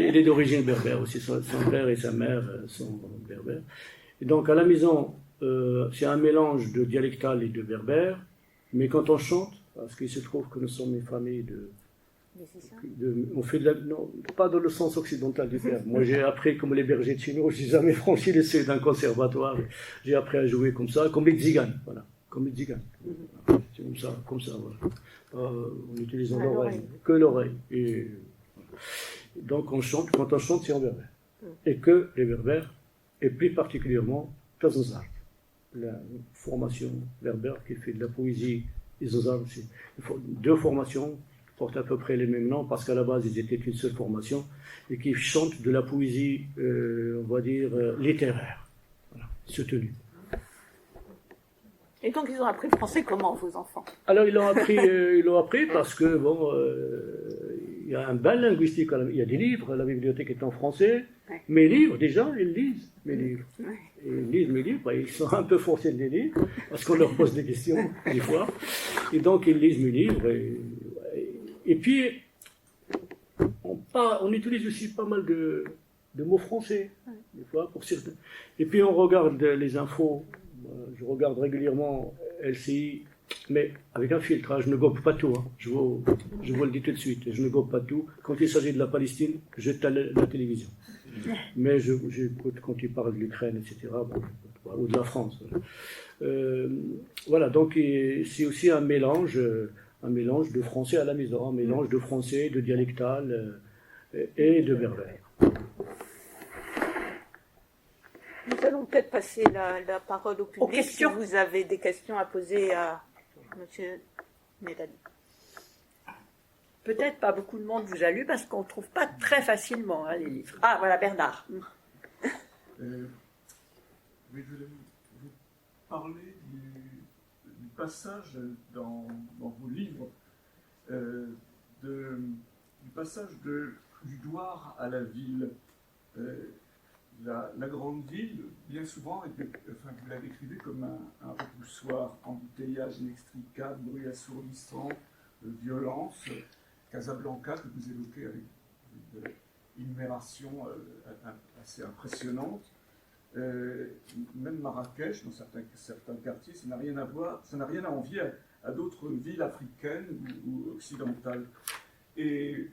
il est d'origine berbère aussi. Son père et sa mère sont berbères. Et donc, à la maison, c'est un mélange de dialectal et de berbère. Mais quand on chante, parce qu'il se trouve que nous sommes une famille on fait non, pas dans le sens occidental du terme. Moi, j'ai appris comme les bergers de chez nous, j'ai jamais franchi les seuils d'un conservatoire. J'ai appris à jouer comme ça, comme les tziganes, voilà, comme les tziganes. C'est comme ça, voilà. En utilisant l'oreille, que l'oreille. Et donc, quand on chante, c'est en berbère. Et que les berbères, et plus particulièrement Tazazar, la formation berbère qui fait de la poésie, et Zazar aussi. Deux formations portent à peu près les mêmes noms parce qu'à la base ils étaient une seule formation et qui chantent de la poésie, on va dire, littéraire, voilà, soutenue. Et donc ils ont appris le français comment, vos enfants? Alors ils l'ont appris parce que bon, il y a un bain linguistique, il y a des livres, la bibliothèque est en français. Ouais. Mes livres, déjà, ils lisent mes livres. Ouais. Et ils lisent mes livres, ils sont un peu forcés de les lire parce qu'on leur pose des questions des fois. Et donc ils lisent mes livres. Et puis, on utilise aussi pas mal de mots français, des fois, pour certains. Et puis, on regarde les infos. Je regarde régulièrement LCI, mais avec un filtre. Hein, je ne gobe pas tout. Hein. Je vous le dis tout de suite. Je ne gobe pas tout. Quand il s'agit de la Palestine, j'éteins la télévision. Mais j'écoute quand il parle de l'Ukraine, etc., ou de la France. Voilà, donc c'est aussi un mélange de français à la maison, un mélange de français, de dialectal et de berbère. Nous allons peut-être passer la parole au public si vous avez des questions à poser à M. Medani. Peut-être pas beaucoup de monde vous a lu parce qu'on ne trouve pas très facilement les livres. Ah, voilà, Bernard. Mais je voulais vous parler du passage dans vos livres, du passage du douar à la ville. La grande ville, bien souvent, vous la décrivez comme un repoussoir, embouteillage inextricable, bruit assourdissant, violence. Casablanca, que vous évoquez avec une énumération assez impressionnante. Même Marrakech, dans certains quartiers, ça n'a rien à voir, ça n'a rien à envier à d'autres villes africaines ou occidentales. Et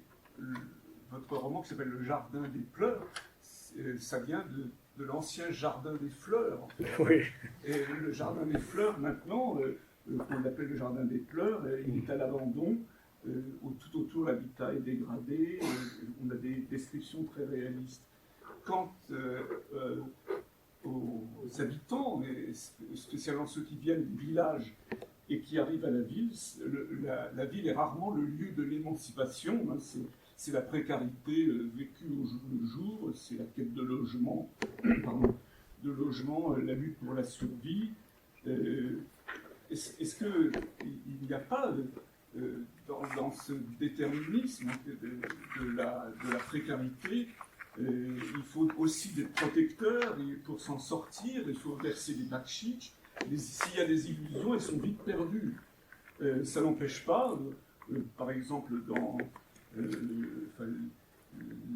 votre roman qui s'appelle Le Jardin des pleurs, ça vient de l'ancien jardin des fleurs. En fait. Oui. Et le jardin des fleurs, maintenant, qu'on appelle le jardin des fleurs, il est à l'abandon. Tout autour, l'habitat est dégradé. On a des descriptions très réalistes. Quant aux habitants, et spécialement ceux qui viennent du village et qui arrivent à la ville, la ville est rarement le lieu de l'émancipation. Hein, c'est la précarité vécue au jour le jour, c'est la quête de logement, la lutte pour la survie. Est-ce qu'il n'y a pas dans ce déterminisme de la précarité, il faut aussi des protecteurs, et pour s'en sortir, il faut verser des bakchich. S'il y a des illusions, elles sont vite perdues. Ça n'empêche pas, par exemple, dans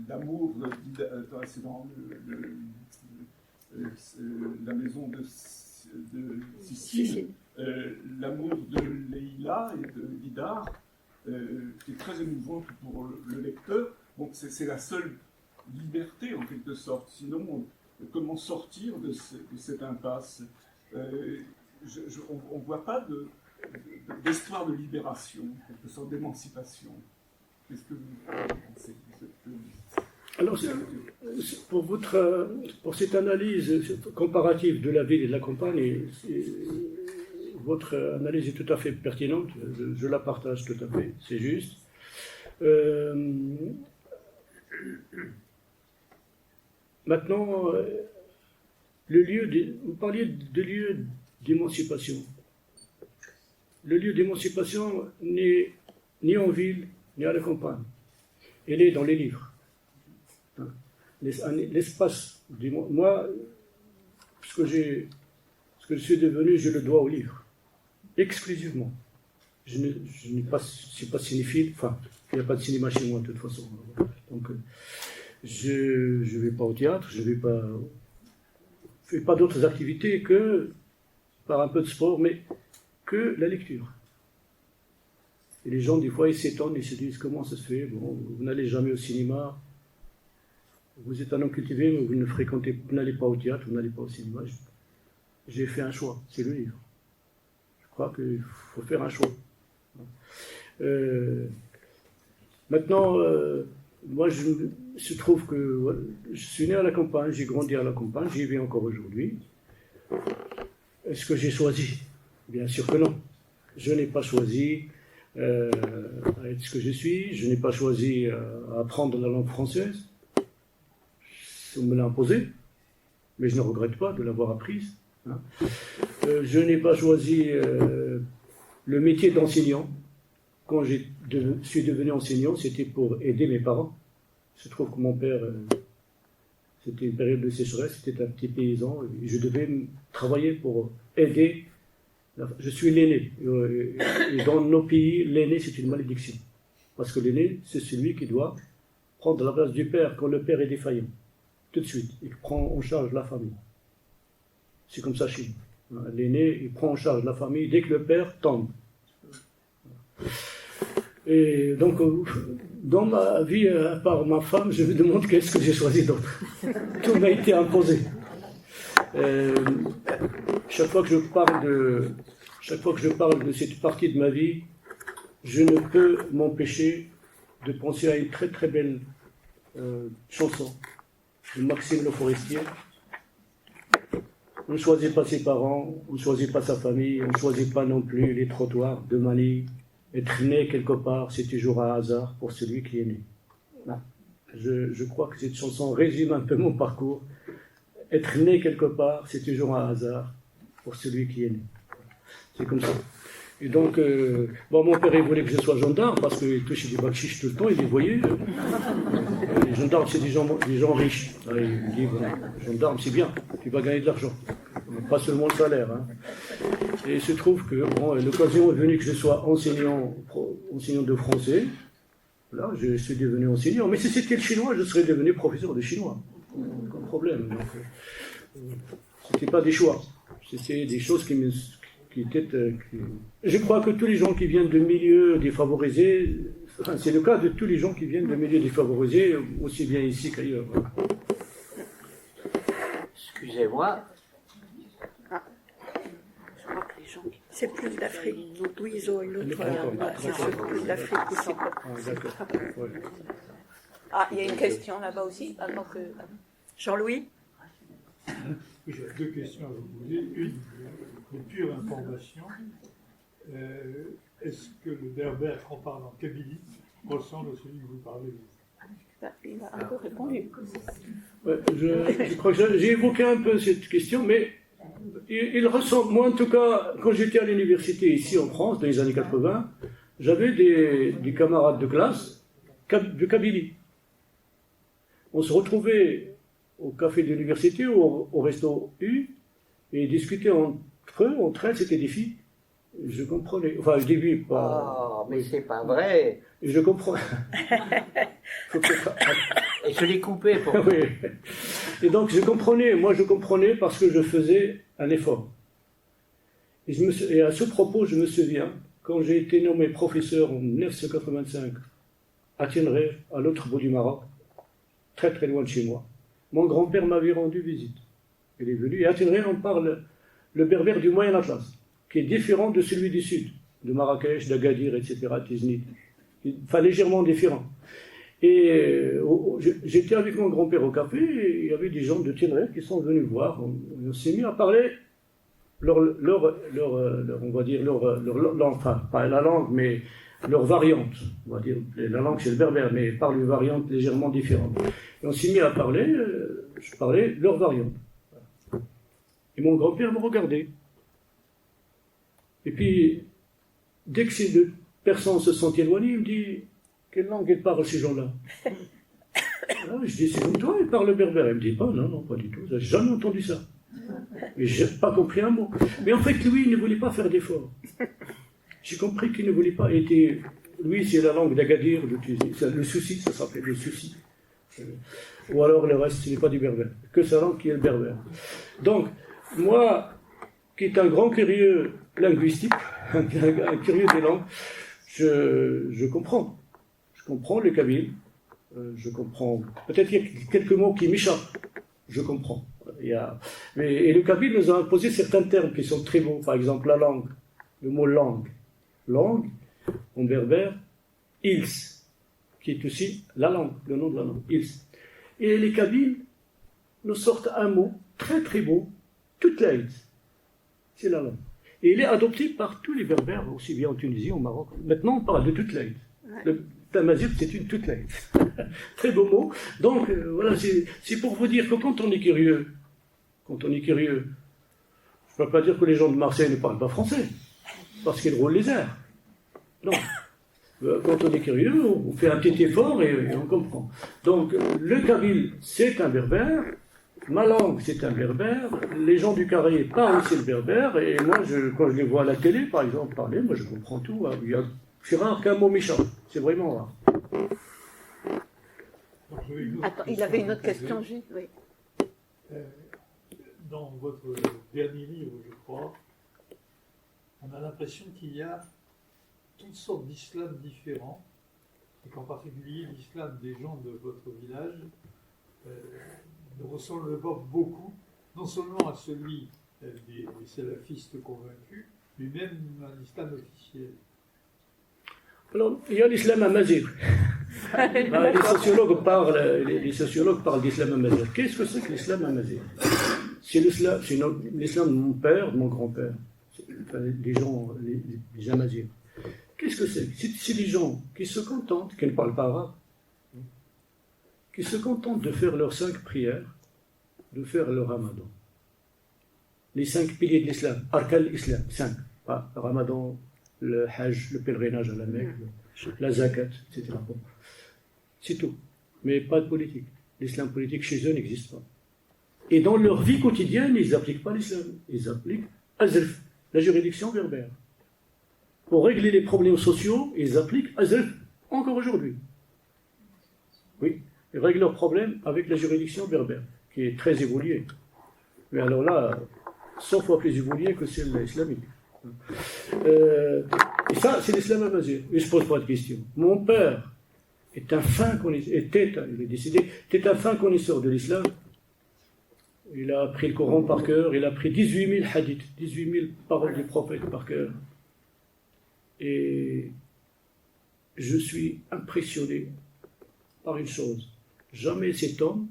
l'amour, c'est dans la maison de Sicile, l'amour de Leïla et de Vidar, qui est très émouvante pour le lecteur. Donc c'est la seule liberté en quelque sorte. Sinon, comment sortir de cette impasse? On ne voit pas d'histoire de libération, quelque sorte d'émancipation. Qu'est-ce que vous pensez? Alors, pour cette analyse comparative de la ville et de la campagne, votre analyse est tout à fait pertinente, je la partage tout à fait, c'est juste. Maintenant, vous parliez de lieu d'émancipation. Le lieu d'émancipation n'est ni en ville, ni à la campagne. Elle est dans les livres. L'espace, moi, ce que je suis devenu, je le dois au livre. Exclusivement. Je suis pas cinéphile, enfin, il n'y a pas de cinéma chez moi de toute façon. Donc, je ne vais pas au théâtre, je ne fais pas d'autres activités que par un peu de sport, mais que la lecture. Et les gens, des fois, ils s'étonnent, ils se disent comment ça se fait, bon, vous n'allez jamais au cinéma, vous êtes un homme cultivé, mais vous n'allez pas au théâtre, vous n'allez pas au cinéma. J'ai fait un choix, c'est le livre. Je crois qu'il faut faire un choix. Maintenant, moi, je trouve que je suis né à la campagne, j'ai grandi à la campagne, j'y vis encore aujourd'hui. Est-ce que j'ai choisi? Bien sûr que non. Je n'ai pas choisi à être ce que je suis, je n'ai pas choisi à apprendre la langue française. On me l'a imposé, mais je ne regrette pas de l'avoir apprise. Hein. Je n'ai pas choisi le métier d'enseignant. Quand je suis devenu enseignant, c'était pour aider mes parents. Il se trouve que mon père, c'était une période de sécheresse, c'était un petit paysan, et je devais travailler pour aider. Je suis l'aîné, et dans nos pays, l'aîné c'est une malédiction. Parce que l'aîné, c'est celui qui doit prendre la place du père quand le père est défaillant. Tout de suite, il prend en charge la famille. C'est comme ça chez nous. L'aîné, il prend en charge la famille dès que le père tombe. Et donc, dans ma vie, à part ma femme, je me demande qu'est-ce que j'ai choisi d'autre. Tout m'a été imposé. Chaque fois que je parle de cette partie de ma vie, je ne peux m'empêcher de penser à une très très belle chanson de Maxime Le Forestier. On ne choisit pas ses parents, on ne choisit pas sa famille, on ne choisit pas non plus les trottoirs de Manille. Être né quelque part, c'est toujours un hasard pour celui qui est né. Je crois que cette chanson résume un peu mon parcours. Être né quelque part, c'est toujours un hasard pour celui qui est né. C'est comme ça. Et donc, mon père, il voulait que je sois gendarme parce qu'il touchait des bakchiches tout le temps, il les voyait. Les gendarmes, c'est des gens riches. Alors, il me dit, voilà, gendarme, c'est bien, tu vas gagner de l'argent. Pas seulement le salaire. Hein. Et il se trouve que l'occasion est venue que je sois enseignant de français. Là, je suis devenu enseignant. Mais si c'était le chinois, je serais devenu professeur de chinois. Aucun problème. Donc, c'était pas des choix. C'était des choses qui étaient... Je crois que tous les gens qui viennent de milieux défavorisés, c'est le cas de tous les gens qui viennent de milieux défavorisés, aussi bien ici qu'ailleurs. Excusez-moi. Je crois que les gens qui C'est plus d'Afrique. Louiseau et l'autre, c'est ceux plus d'Afrique qui sont. D'accord. Ouais. Ah, il y a une question là-bas aussi, avant que... Jean-Louis? J'ai deux questions à vous poser. Une de pure information. Est-ce que le berbère qu'on parle en Kabylie ressemble à celui que vous parlez? Il a un peu répondu. Ouais, je crois que j'ai évoqué un peu cette question, mais il ressemble, moi en tout cas, quand j'étais à l'université ici en France, dans les années 80, j'avais des camarades de classe de Kabylie. On se retrouvait au café de l'université ou au resto U et discutait entre elles, c'était des filles. Je comprenais, enfin au début pas. Oh, mais c'est pas vrai. Je comprends. Et je l'ai coupé pour Oui. Et donc je comprenais parce que je faisais un effort. Et à ce propos, je me souviens, quand j'ai été nommé professeur en 1985 à Tenerife, à l'autre bout du Maroc, très très loin de chez moi, mon grand-père m'avait rendu visite. Il est venu, et à Tenerife, on parle le berbère du Moyen Atlas, qui est différent de celui du Sud, de Marrakech, d'Agadir, etc., Tiznit. Enfin, légèrement différent. Et j'étais avec mon grand-père au café, et il y avait des gens de Tenerife qui sont venus voir. On s'est mis à parler on va dire, enfin, pas la langue, mais leur variante. On va dire, la langue c'est le berbère, mais par une variante légèrement différente. Et on s'est mis à parler, je parlais leur variante. Et mon grand-père me regardait. Et puis, dès que ces deux personnes se sont éloignées, il me dit, quelle langue ils parlent ces gens-là? Je dis, c'est comme toi, ils parlent berbère. Il me dit, non, pas du tout, j'ai jamais entendu ça. Mais j'ai pas compris un mot. Mais en fait, lui, il ne voulait pas faire d'efforts. J'ai compris qu'il ne voulait pas être... Lui, c'est la langue d'Agadir, le souci, ça s'appelait le souci. Ou alors le reste, ce n'est pas du berbère. Que sa langue qui est le berbère. Donc, moi, qui est un grand curieux linguistique, un curieux des langues, je comprends. Je comprends le kabyle. Je comprends. Peut-être qu'il y a quelques mots qui m'échappent. Je comprends. Et le kabyle nous a imposé certains termes qui sont très beaux. Par exemple, la langue. Le mot langue. Langue, en berbère, ils, qui est aussi la langue, le nom de la langue, ils. Et les kabyles nous sortent un mot très très beau, toute la ils. C'est la langue. Et il est adopté par tous les berbères, aussi bien en Tunisie, au Maroc. Maintenant, on parle de toute la ils. Le tamazigh, c'est une toute la ils. Très beau mot. Donc, voilà, c'est pour vous dire que quand on est curieux, je ne peux pas dire que les gens de Marseille ne parlent pas français, parce qu'ils roulent les airs. Non. Quand on est curieux, on fait un petit effort et on comprend. Donc, le kabyle, c'est un berbère. Ma langue, c'est un berbère. Les gens du Carré parlent aussi le berbère. Et moi, quand je les vois à la télé, par exemple, parler, moi, je comprends tout. C'est rare qu'un mot m'échappe. C'est vraiment rare. Attends, il avait une autre question, Gilles. Oui. Dans votre dernier livre, je crois, on a l'impression qu'il y a toutes sortes d'islam différents, et qu'en particulier l'islam des gens de votre village ne ressemble pas beaucoup, non seulement à celui des salafistes convaincus, mais même à l'islam officiel. Alors, il y a l'islam amazigh. Les sociologues parlent d'islam amazigh. Qu'est-ce que c'est que l'islam amazigh? C'est l'islam de mon père, de mon grand-père. Les gens, les amazighs. Qu'est-ce que c'est? C'est des gens qui se contentent, qui ne parlent pas arabe, qui se contentent de faire leurs 5 prières, de faire le ramadan. Les 5 piliers de l'islam, Arkal l'islam, 5. Le ramadan, le hajj, le pèlerinage à la Mecque, la zakat, etc. Bon. C'est tout. Mais pas de politique. L'islam politique chez eux n'existe pas. Et dans leur vie quotidienne, ils n'appliquent pas l'islam. Ils appliquent Azrf, la juridiction berbère. Pour régler les problèmes sociaux, ils appliquent Azrf encore aujourd'hui. Oui, ils règlent leurs problèmes avec la juridiction berbère, qui est très évoluée. Mais alors là, 100 fois plus évoluée que celle islamique. Et ça, c'est l'islam amazigh. Et je ne pose pas de questions. Mon père était un fin connaisseur de l'islam. Il a appris le Coran par cœur, il a appris 18 000 hadiths, 18 000 paroles du prophète par cœur. Et je suis impressionné par une chose. Jamais cet homme,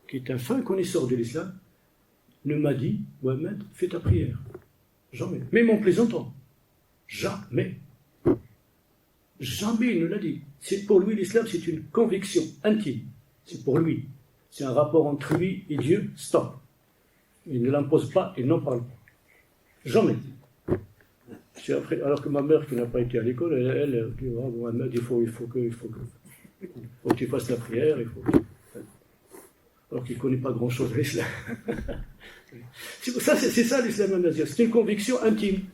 qui est un fin connaisseur de l'islam, ne m'a dit, Mohamed, fais ta prière. Jamais. Même en plaisantant. Jamais. Jamais il ne l'a dit. C'est pour lui, l'islam, c'est une conviction intime. C'est pour lui. C'est un rapport entre lui et Dieu, stop. Il ne l'impose pas, il n'en parle pas. Jamais. Alors que ma mère, qui n'a pas été à l'école, elle dit, oh, Mohamed, il faut que tu fasses la prière, alors qu'il ne connaît pas grand-chose à l'islam. C'est ça l'islam al-Nazir. C'est une conviction intime,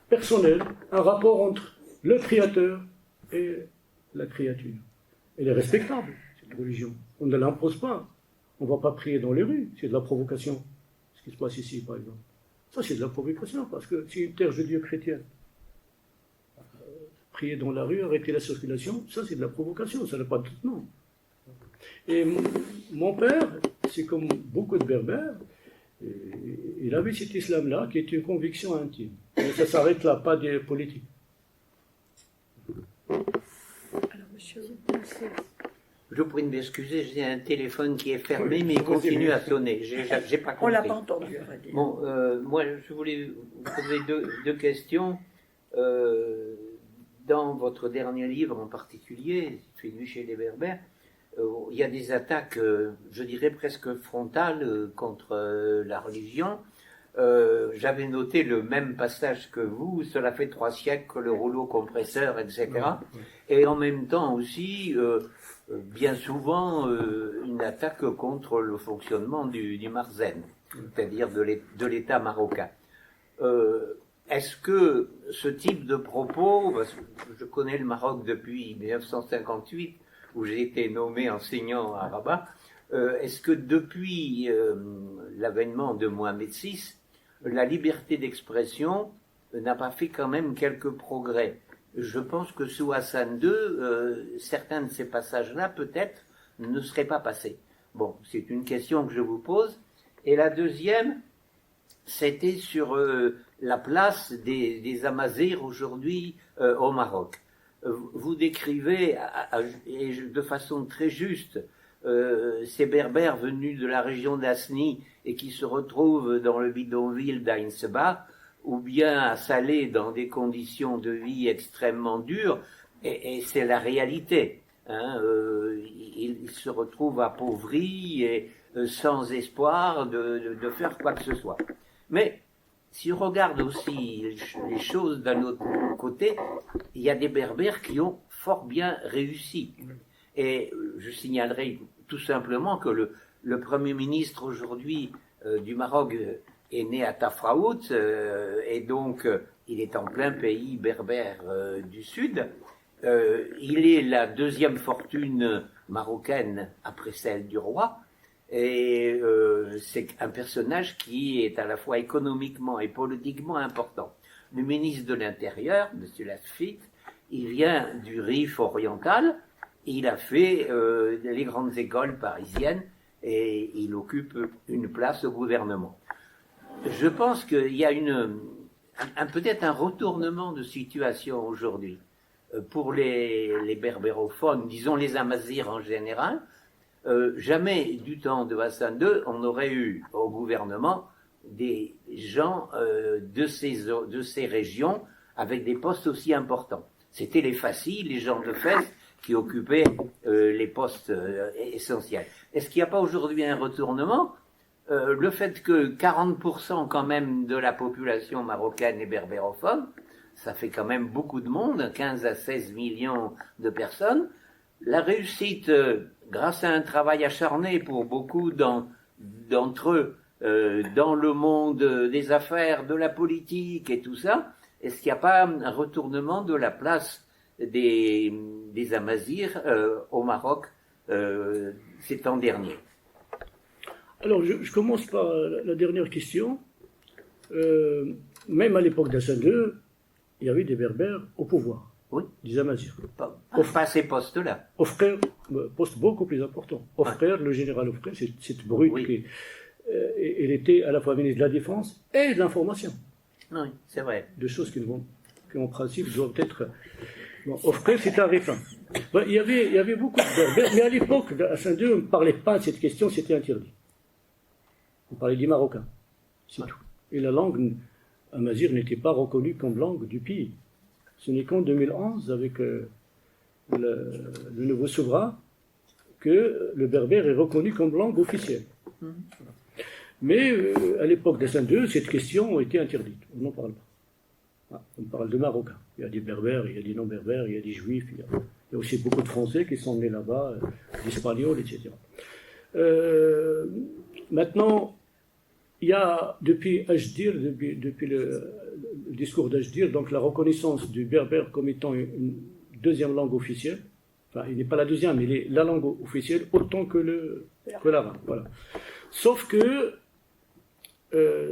personnelle, un rapport entre le Créateur et la créature. Elle est respectable, cette religion. On ne l'impose pas. On ne va pas prier dans les rues, c'est de la provocation. Ce qui se passe ici, par exemple. Ça, c'est de la provocation, parce que c'est une terre judéo-chrétienne. Prier dans la rue, arrêter la circulation, ça, c'est de la provocation, ça n'a pas de nom. Et mon père, c'est comme beaucoup de berbères, il avait cet islam-là qui est une conviction intime. Mais ça s'arrête là, pas des politiques. Alors, monsieur, Je vous prie de m'excuser, j'ai un téléphone qui est fermé, mais il continue à sonner. J'ai pas compris. on l'a pas entendu. Bon, moi, je voulais vous poser deux questions. Dans votre dernier livre en particulier, Fait nuit chez les Berbères, il y a des attaques, je dirais presque frontales contre la religion. J'avais noté le même passage que vous, cela fait 3 siècles que le rouleau compresseur, etc. Et en même temps aussi, bien souvent, une attaque contre le fonctionnement du Marzen, c'est-à-dire de l'État marocain. Est-ce que ce type de propos, parce que je connais le Maroc depuis 1958, où j'ai été nommé enseignant à Rabat, est-ce que depuis l'avènement de Mohamed VI, la liberté d'expression n'a pas fait quand même quelques progrès? Je pense que sous Hassan II, certains de ces passages-là, peut-être, ne seraient pas passés. Bon, c'est une question que je vous pose. Et la deuxième, c'était sur la place des Amazirs aujourd'hui au Maroc. Vous décrivez de façon très juste ces Berbères venus de la région d'Asni et qui se retrouvent dans le bidonville d'Ain Sebaa, ou bien à Salé dans des conditions de vie extrêmement dures, et c'est la réalité. Hein, ils se retrouvent appauvris et sans espoir de faire quoi que ce soit. Mais si on regarde aussi les choses d'un autre côté, il y a des Berbères qui ont fort bien réussi. Et je signalerai tout simplement que le Premier ministre aujourd'hui du Maroc est né à Tafraout, et donc il est en plein pays berbère du Sud. Il est la deuxième fortune marocaine après celle du roi, et c'est un personnage qui est à la fois économiquement et politiquement important. Le ministre de l'Intérieur, M. Lasfit, il vient du Rif oriental, il a fait les grandes écoles parisiennes et il occupe une place au gouvernement. Je pense qu'il y a peut-être un retournement de situation aujourd'hui pour les berbérophones, disons les Amazirs en général. Jamais du temps de Hassan II, on aurait eu au gouvernement des gens de ces régions avec des postes aussi importants. C'était les Fassis, les gens de Fès, qui occupaient les postes essentiels. Est-ce qu'il n'y a pas aujourd'hui un retournement? Le fait que 40% quand même de la population marocaine est berbérophone, ça fait quand même beaucoup de monde, 15 à 16 millions de personnes. La réussite, grâce à un travail acharné pour beaucoup d'entre eux, dans le monde des affaires, de la politique et tout ça, est-ce qu'il n'y a pas un retournement de la place des Amazirs au Maroc ces temps derniers? Alors, je commence par la dernière question. Même à l'époque d'Hassan II, il y avait des Berbères au pouvoir, oui, des Amazirs. Pas ces postes-là. Offrer, poste beaucoup plus important. Offrir, le général Offrer, cette brute qui... elle était à la fois ministre de la Défense et de l'Information. Oui, c'est vrai. Deux choses qui en principe doivent être offrir ces tarifs. Bon, il y avait beaucoup de berbères, mais à l'époque, à Saint-Dieu, on ne parlait pas de cette question, c'était interdit. On parlait du marocain, c'est tout. Et la langue amazigh n'était pas reconnue comme langue du pays. Ce n'est qu'en 2011, avec le nouveau souverain, que le berbère est reconnu comme langue officielle. Mais à l'époque de Saint-Dieu, cette question était interdite. On n'en parle pas. On parle de Marocains. Il y a des berbères, il y a des non-berbères, il y a des juifs, il y a aussi beaucoup de Français qui sont nés là-bas, des Espagnols, etc. Maintenant, il y a depuis Ajdir, depuis le discours d'Ajdir, donc la reconnaissance du berbère comme étant une deuxième langue officielle. Enfin, il n'est pas la deuxième, mais il est la langue officielle autant que l'arabe. Voilà. Sauf que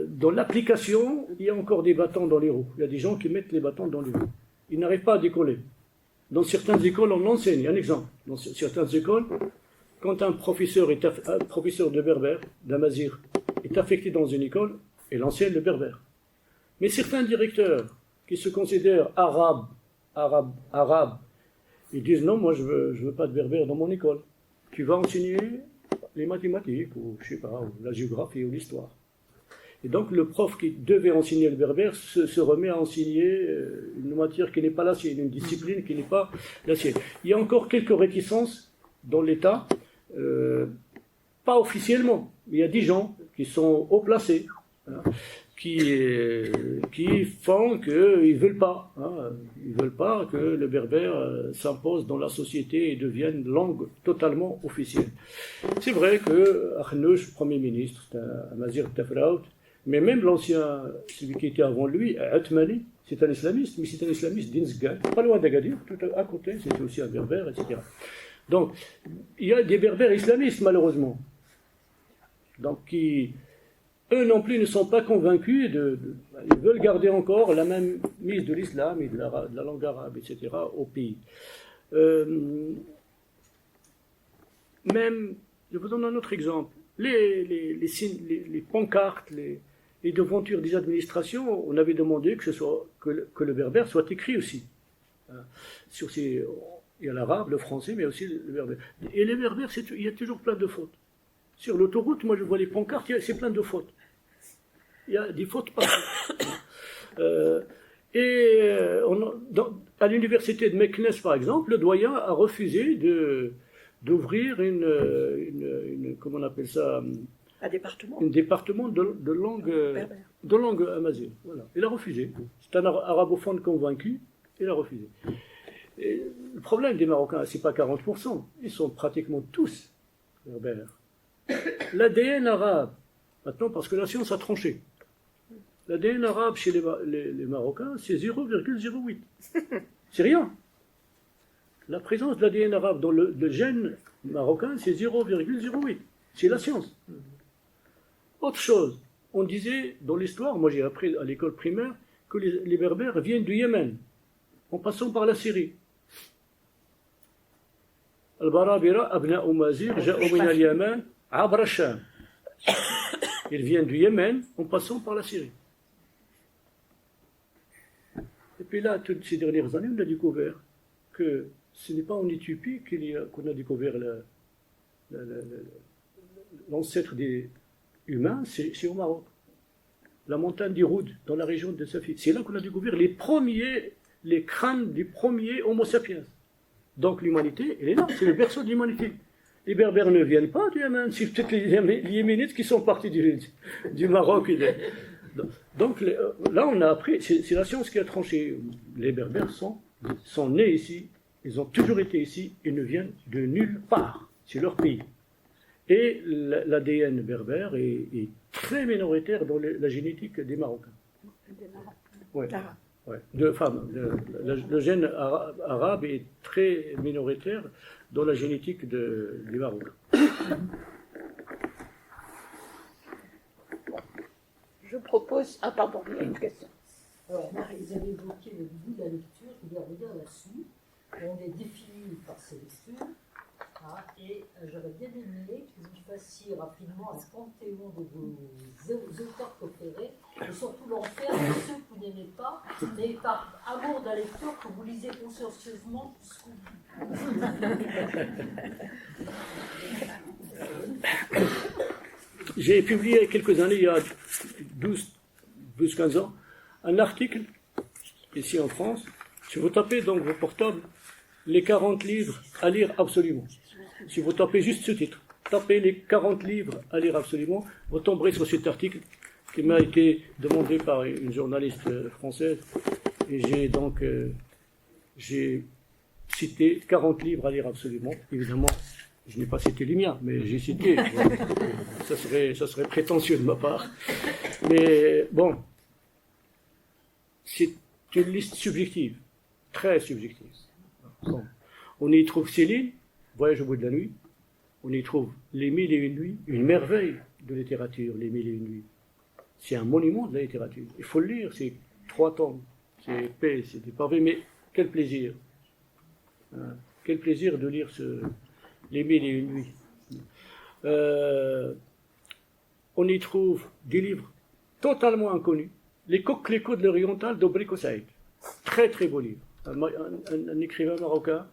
dans l'application, il y a encore des bâtons dans les roues. Il y a des gens qui mettent les bâtons dans les roues. Ils n'arrivent pas à décoller. Dans certaines écoles, on enseigne. Un exemple. Dans certaines écoles, quand un professeur de berbère, d'amazigh, est affecté dans une école, il enseigne le berbère. Mais certains directeurs qui se considèrent arabes, ils disent non, moi je veux pas de berbère dans mon école. Tu vas enseigner les mathématiques, ou je sais pas, ou la géographie, ou l'histoire. Et donc le prof qui devait enseigner le berbère se remet à enseigner une matière qui n'est pas la sienne, une discipline qui n'est pas la sienne. Il y a encore quelques réticences dans l'État, pas officiellement, mais il y a des gens qui sont haut placés, hein, qui font qu'ils ne veulent pas. Hein, ils ne veulent pas que le berbère s'impose dans la société et devienne langue totalement officielle. C'est vrai que Akhnouch, Premier ministre, c'est un Amazigh Tafraout, mais même l'ancien, celui qui était avant lui, Atmani, c'est un islamiste, mais c'est un islamiste d'Inzgal, pas loin d'Agadir, tout à côté, c'était aussi un berbère, etc. Donc, il y a des berbères islamistes, malheureusement. Donc, eux non plus ne sont pas convaincus ils veulent garder encore la même mise de l'islam et de la langue arabe, etc., au pays. Même, je vous donne un autre exemple. Les pancartes, les devantures des administrations, on avait demandé que le berbère soit écrit aussi. Il y a l'arabe, le français, mais aussi le berbère. Et les berbères, il y a toujours plein de fautes. Sur l'autoroute, moi je vois les pancartes, c'est plein de fautes. Il y a des fautes partout. À l'université de Meknès, par exemple, le doyen a refusé d'ouvrir comment on appelle ça, un département. Un département de langue amazigh. Voilà. Il a refusé. C'est un arabophone convaincu, il a refusé. Et le problème des Marocains, c'est pas 40%, ils sont pratiquement tous berbères. L'ADN arabe, maintenant parce que la science a tranché, l'ADN arabe chez les Marocains, c'est 0,08. C'est rien. La présence de l'ADN arabe dans le gène marocain, c'est 0,08. C'est la science. Autre chose, on disait dans l'histoire, moi j'ai appris à l'école primaire, que les Berbères viennent du Yémen, en passant par la Syrie. Al-Barabira abna'u mazigh ja'u min al-Yaman abra Sham. Ils viennent du Yémen en passant par la Syrie. Et puis là, toutes ces dernières années, on a découvert que ce n'est pas en Éthiopie qu'on a découvert l'ancêtre des humains, c'est au Maroc. La montagne d'Iroud, dans la région de Safi. C'est là qu'on a découvert les crânes des premiers Homo sapiens. Donc l'humanité, elle est là, c'est le berceau de l'humanité. Les Berbères ne viennent pas du Yémen, c'est peut-être les Yéménites qui sont partis du Maroc. Donc là, on a appris, c'est la science qui a tranché. Les Berbères sont nés ici, ils ont toujours été ici, ils ne viennent de nulle part. C'est leur pays. Et l'ADN berbère est très minoritaire dans la génétique des Marocains. Ouais. Ouais. Le gène arabe est très minoritaire dans la génétique des Marocains. Je propose... Ah pardon, il y a une question. Alors, vous avez évoqué le début de la lecture, je voulais revenir là-dessus. On est défini par ces lectures, et j'aurais bien aimé que vous fassiez rapidement un panthéon de vos auteurs préférés, et surtout l'en faire de ceux que vous n'aimez pas, mais par amour de la lecture que vous lisez consciencieusement jusqu'au bout. J'ai publié il y a quelques années, il y a 12-15 ans, un article, ici en France, si vous tapez dans vos portables, les 40 livres à lire absolument. Si vous tapez juste ce titre, tapez les 40 livres à lire absolument, vous tomberez sur cet article qui m'a été demandé par une journaliste française, et j'ai cité 40 livres à lire absolument. Évidemment, je n'ai pas cité les miens, mais j'ai cité. Ça serait prétentieux de ma part. Mais bon, c'est une liste subjective, très subjective. Bon. On y trouve Céline, Voyage au bout de la nuit. On y trouve Les Mille et une nuits, une merveille de littérature, Les Mille et une nuits. C'est un monument de la littérature. Il faut le lire, c'est 3 tomes, c'est épais, c'est des pavés, mais quel plaisir. Quel plaisir de lire Les Mille et une nuits. On y trouve des livres totalement inconnus. Les Coquelicots de l'Oriental d'Obrico Saïd. Très très beau livre. Un écrivain marocain.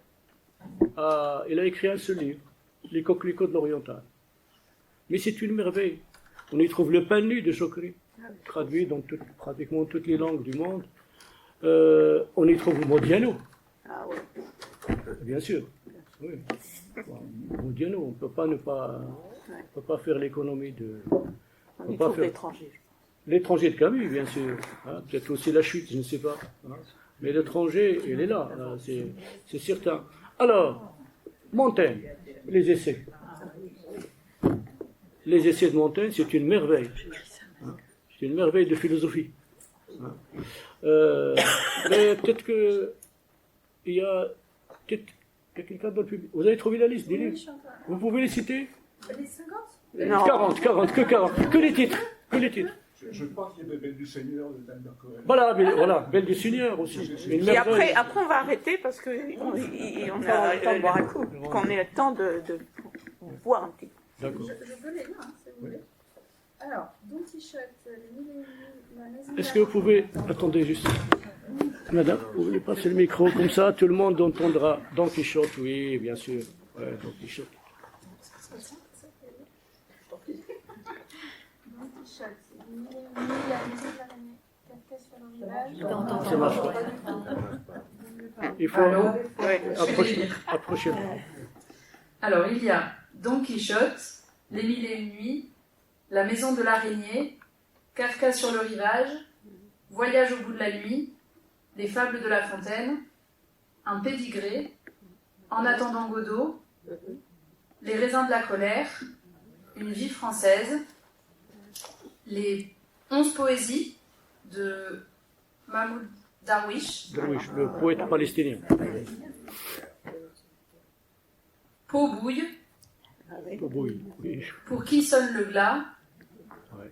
Il a écrit un seul livre, Les Coquelicots de l'Oriental. Mais c'est une merveille. On y trouve Le pain nu de Chokri, traduit dans pratiquement toutes les langues du monde. On y trouve Modiano. Ah ouais. Bien sûr. Oui. Modiano, on ne peut pas faire l'économie de... On y trouve l'étranger. L'étranger de Camus, bien sûr. Peut-être aussi La Chute, je ne sais pas. Mais l'étranger, il est là, c'est certain. Alors, Montaigne, les essais. Les essais de Montaigne, c'est une merveille. C'est une merveille de philosophie. Mais peut-être qu'il y a quelqu'un dans le public. Vous avez trouvé la liste des livres? Vous pouvez les citer? Les 50? Non. 40, que 40. Que les titres. Je crois qu'il y avait Belle du Seigneur d'Albert Cohen. Voilà, Belle du Seigneur aussi. Et après, on va arrêter parce qu'on a le temps de boire un coup. Qu'on ait le temps de boire un petit peu. D'accord. Je peux les lire, si vous voulez. Alors, Don Quichotte, Les Mille et une nuits, La Maison de Est-ce que vous pouvez... Attendez juste. Madame, vous voulez passer le micro comme ça, tout le monde entendra. Don Quichotte, oui, bien sûr. Ouais, Don Quichotte. Don Quichotte, Les Mille et une nuits, La Maison de l'araignée, Kafka sur le rivage. Ça marche pas. Il faut approcher. Alors, il y a Don Quichotte, Les Mille et une nuits, La Maison de l'araignée, Kafka sur le rivage, Voyage au bout de la nuit, Les Fables de La Fontaine, Un pédigré, En attendant Godot, Les raisins de la colère, Une vie française, Les 11 poésies de Mahmoud Darwish, Le poète palestinien. Pot-bouille, Oui. Pour qui sonne le glas,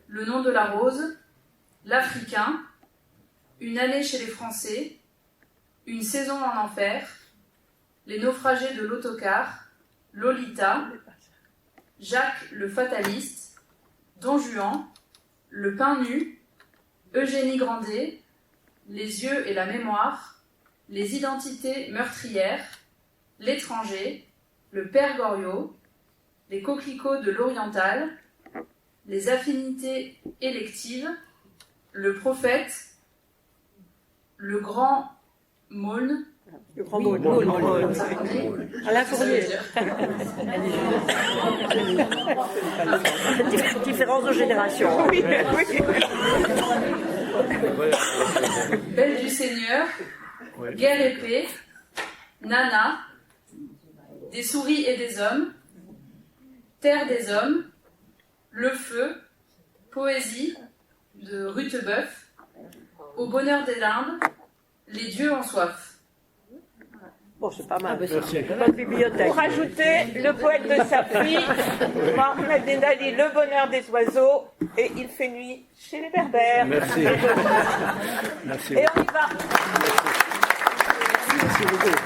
Le nom de la rose, L'Africain, Une année chez les Français, Une saison en enfer, Les naufragés de l'autocar, Lolita, Jacques le fataliste, Don Juan, Le pain nu, Eugénie Grandet, Les yeux et la mémoire, Les identités meurtrières, L'étranger, Le père Goriot, Les coquelicots de l'Oriental, Les affinités électives, Le prophète, Le grand Maulne. Le grand Maulne. Alain Fournier. Différence de génération. Oui. Belle du Seigneur, Guerre épée, Nana, Des souris et des hommes, Terre des hommes, Le feu, Poésie de Rutebeuf, Au bonheur des Indes, Les dieux en soif. Bon, c'est pas mal. Merci. Bonne bibliothèque. Pour ajouter le poète de Safi, Mohamed Benali, Le bonheur des oiseaux, et Il fait nuit chez les Berbères. Merci. Merci. Et on y va. Merci beaucoup.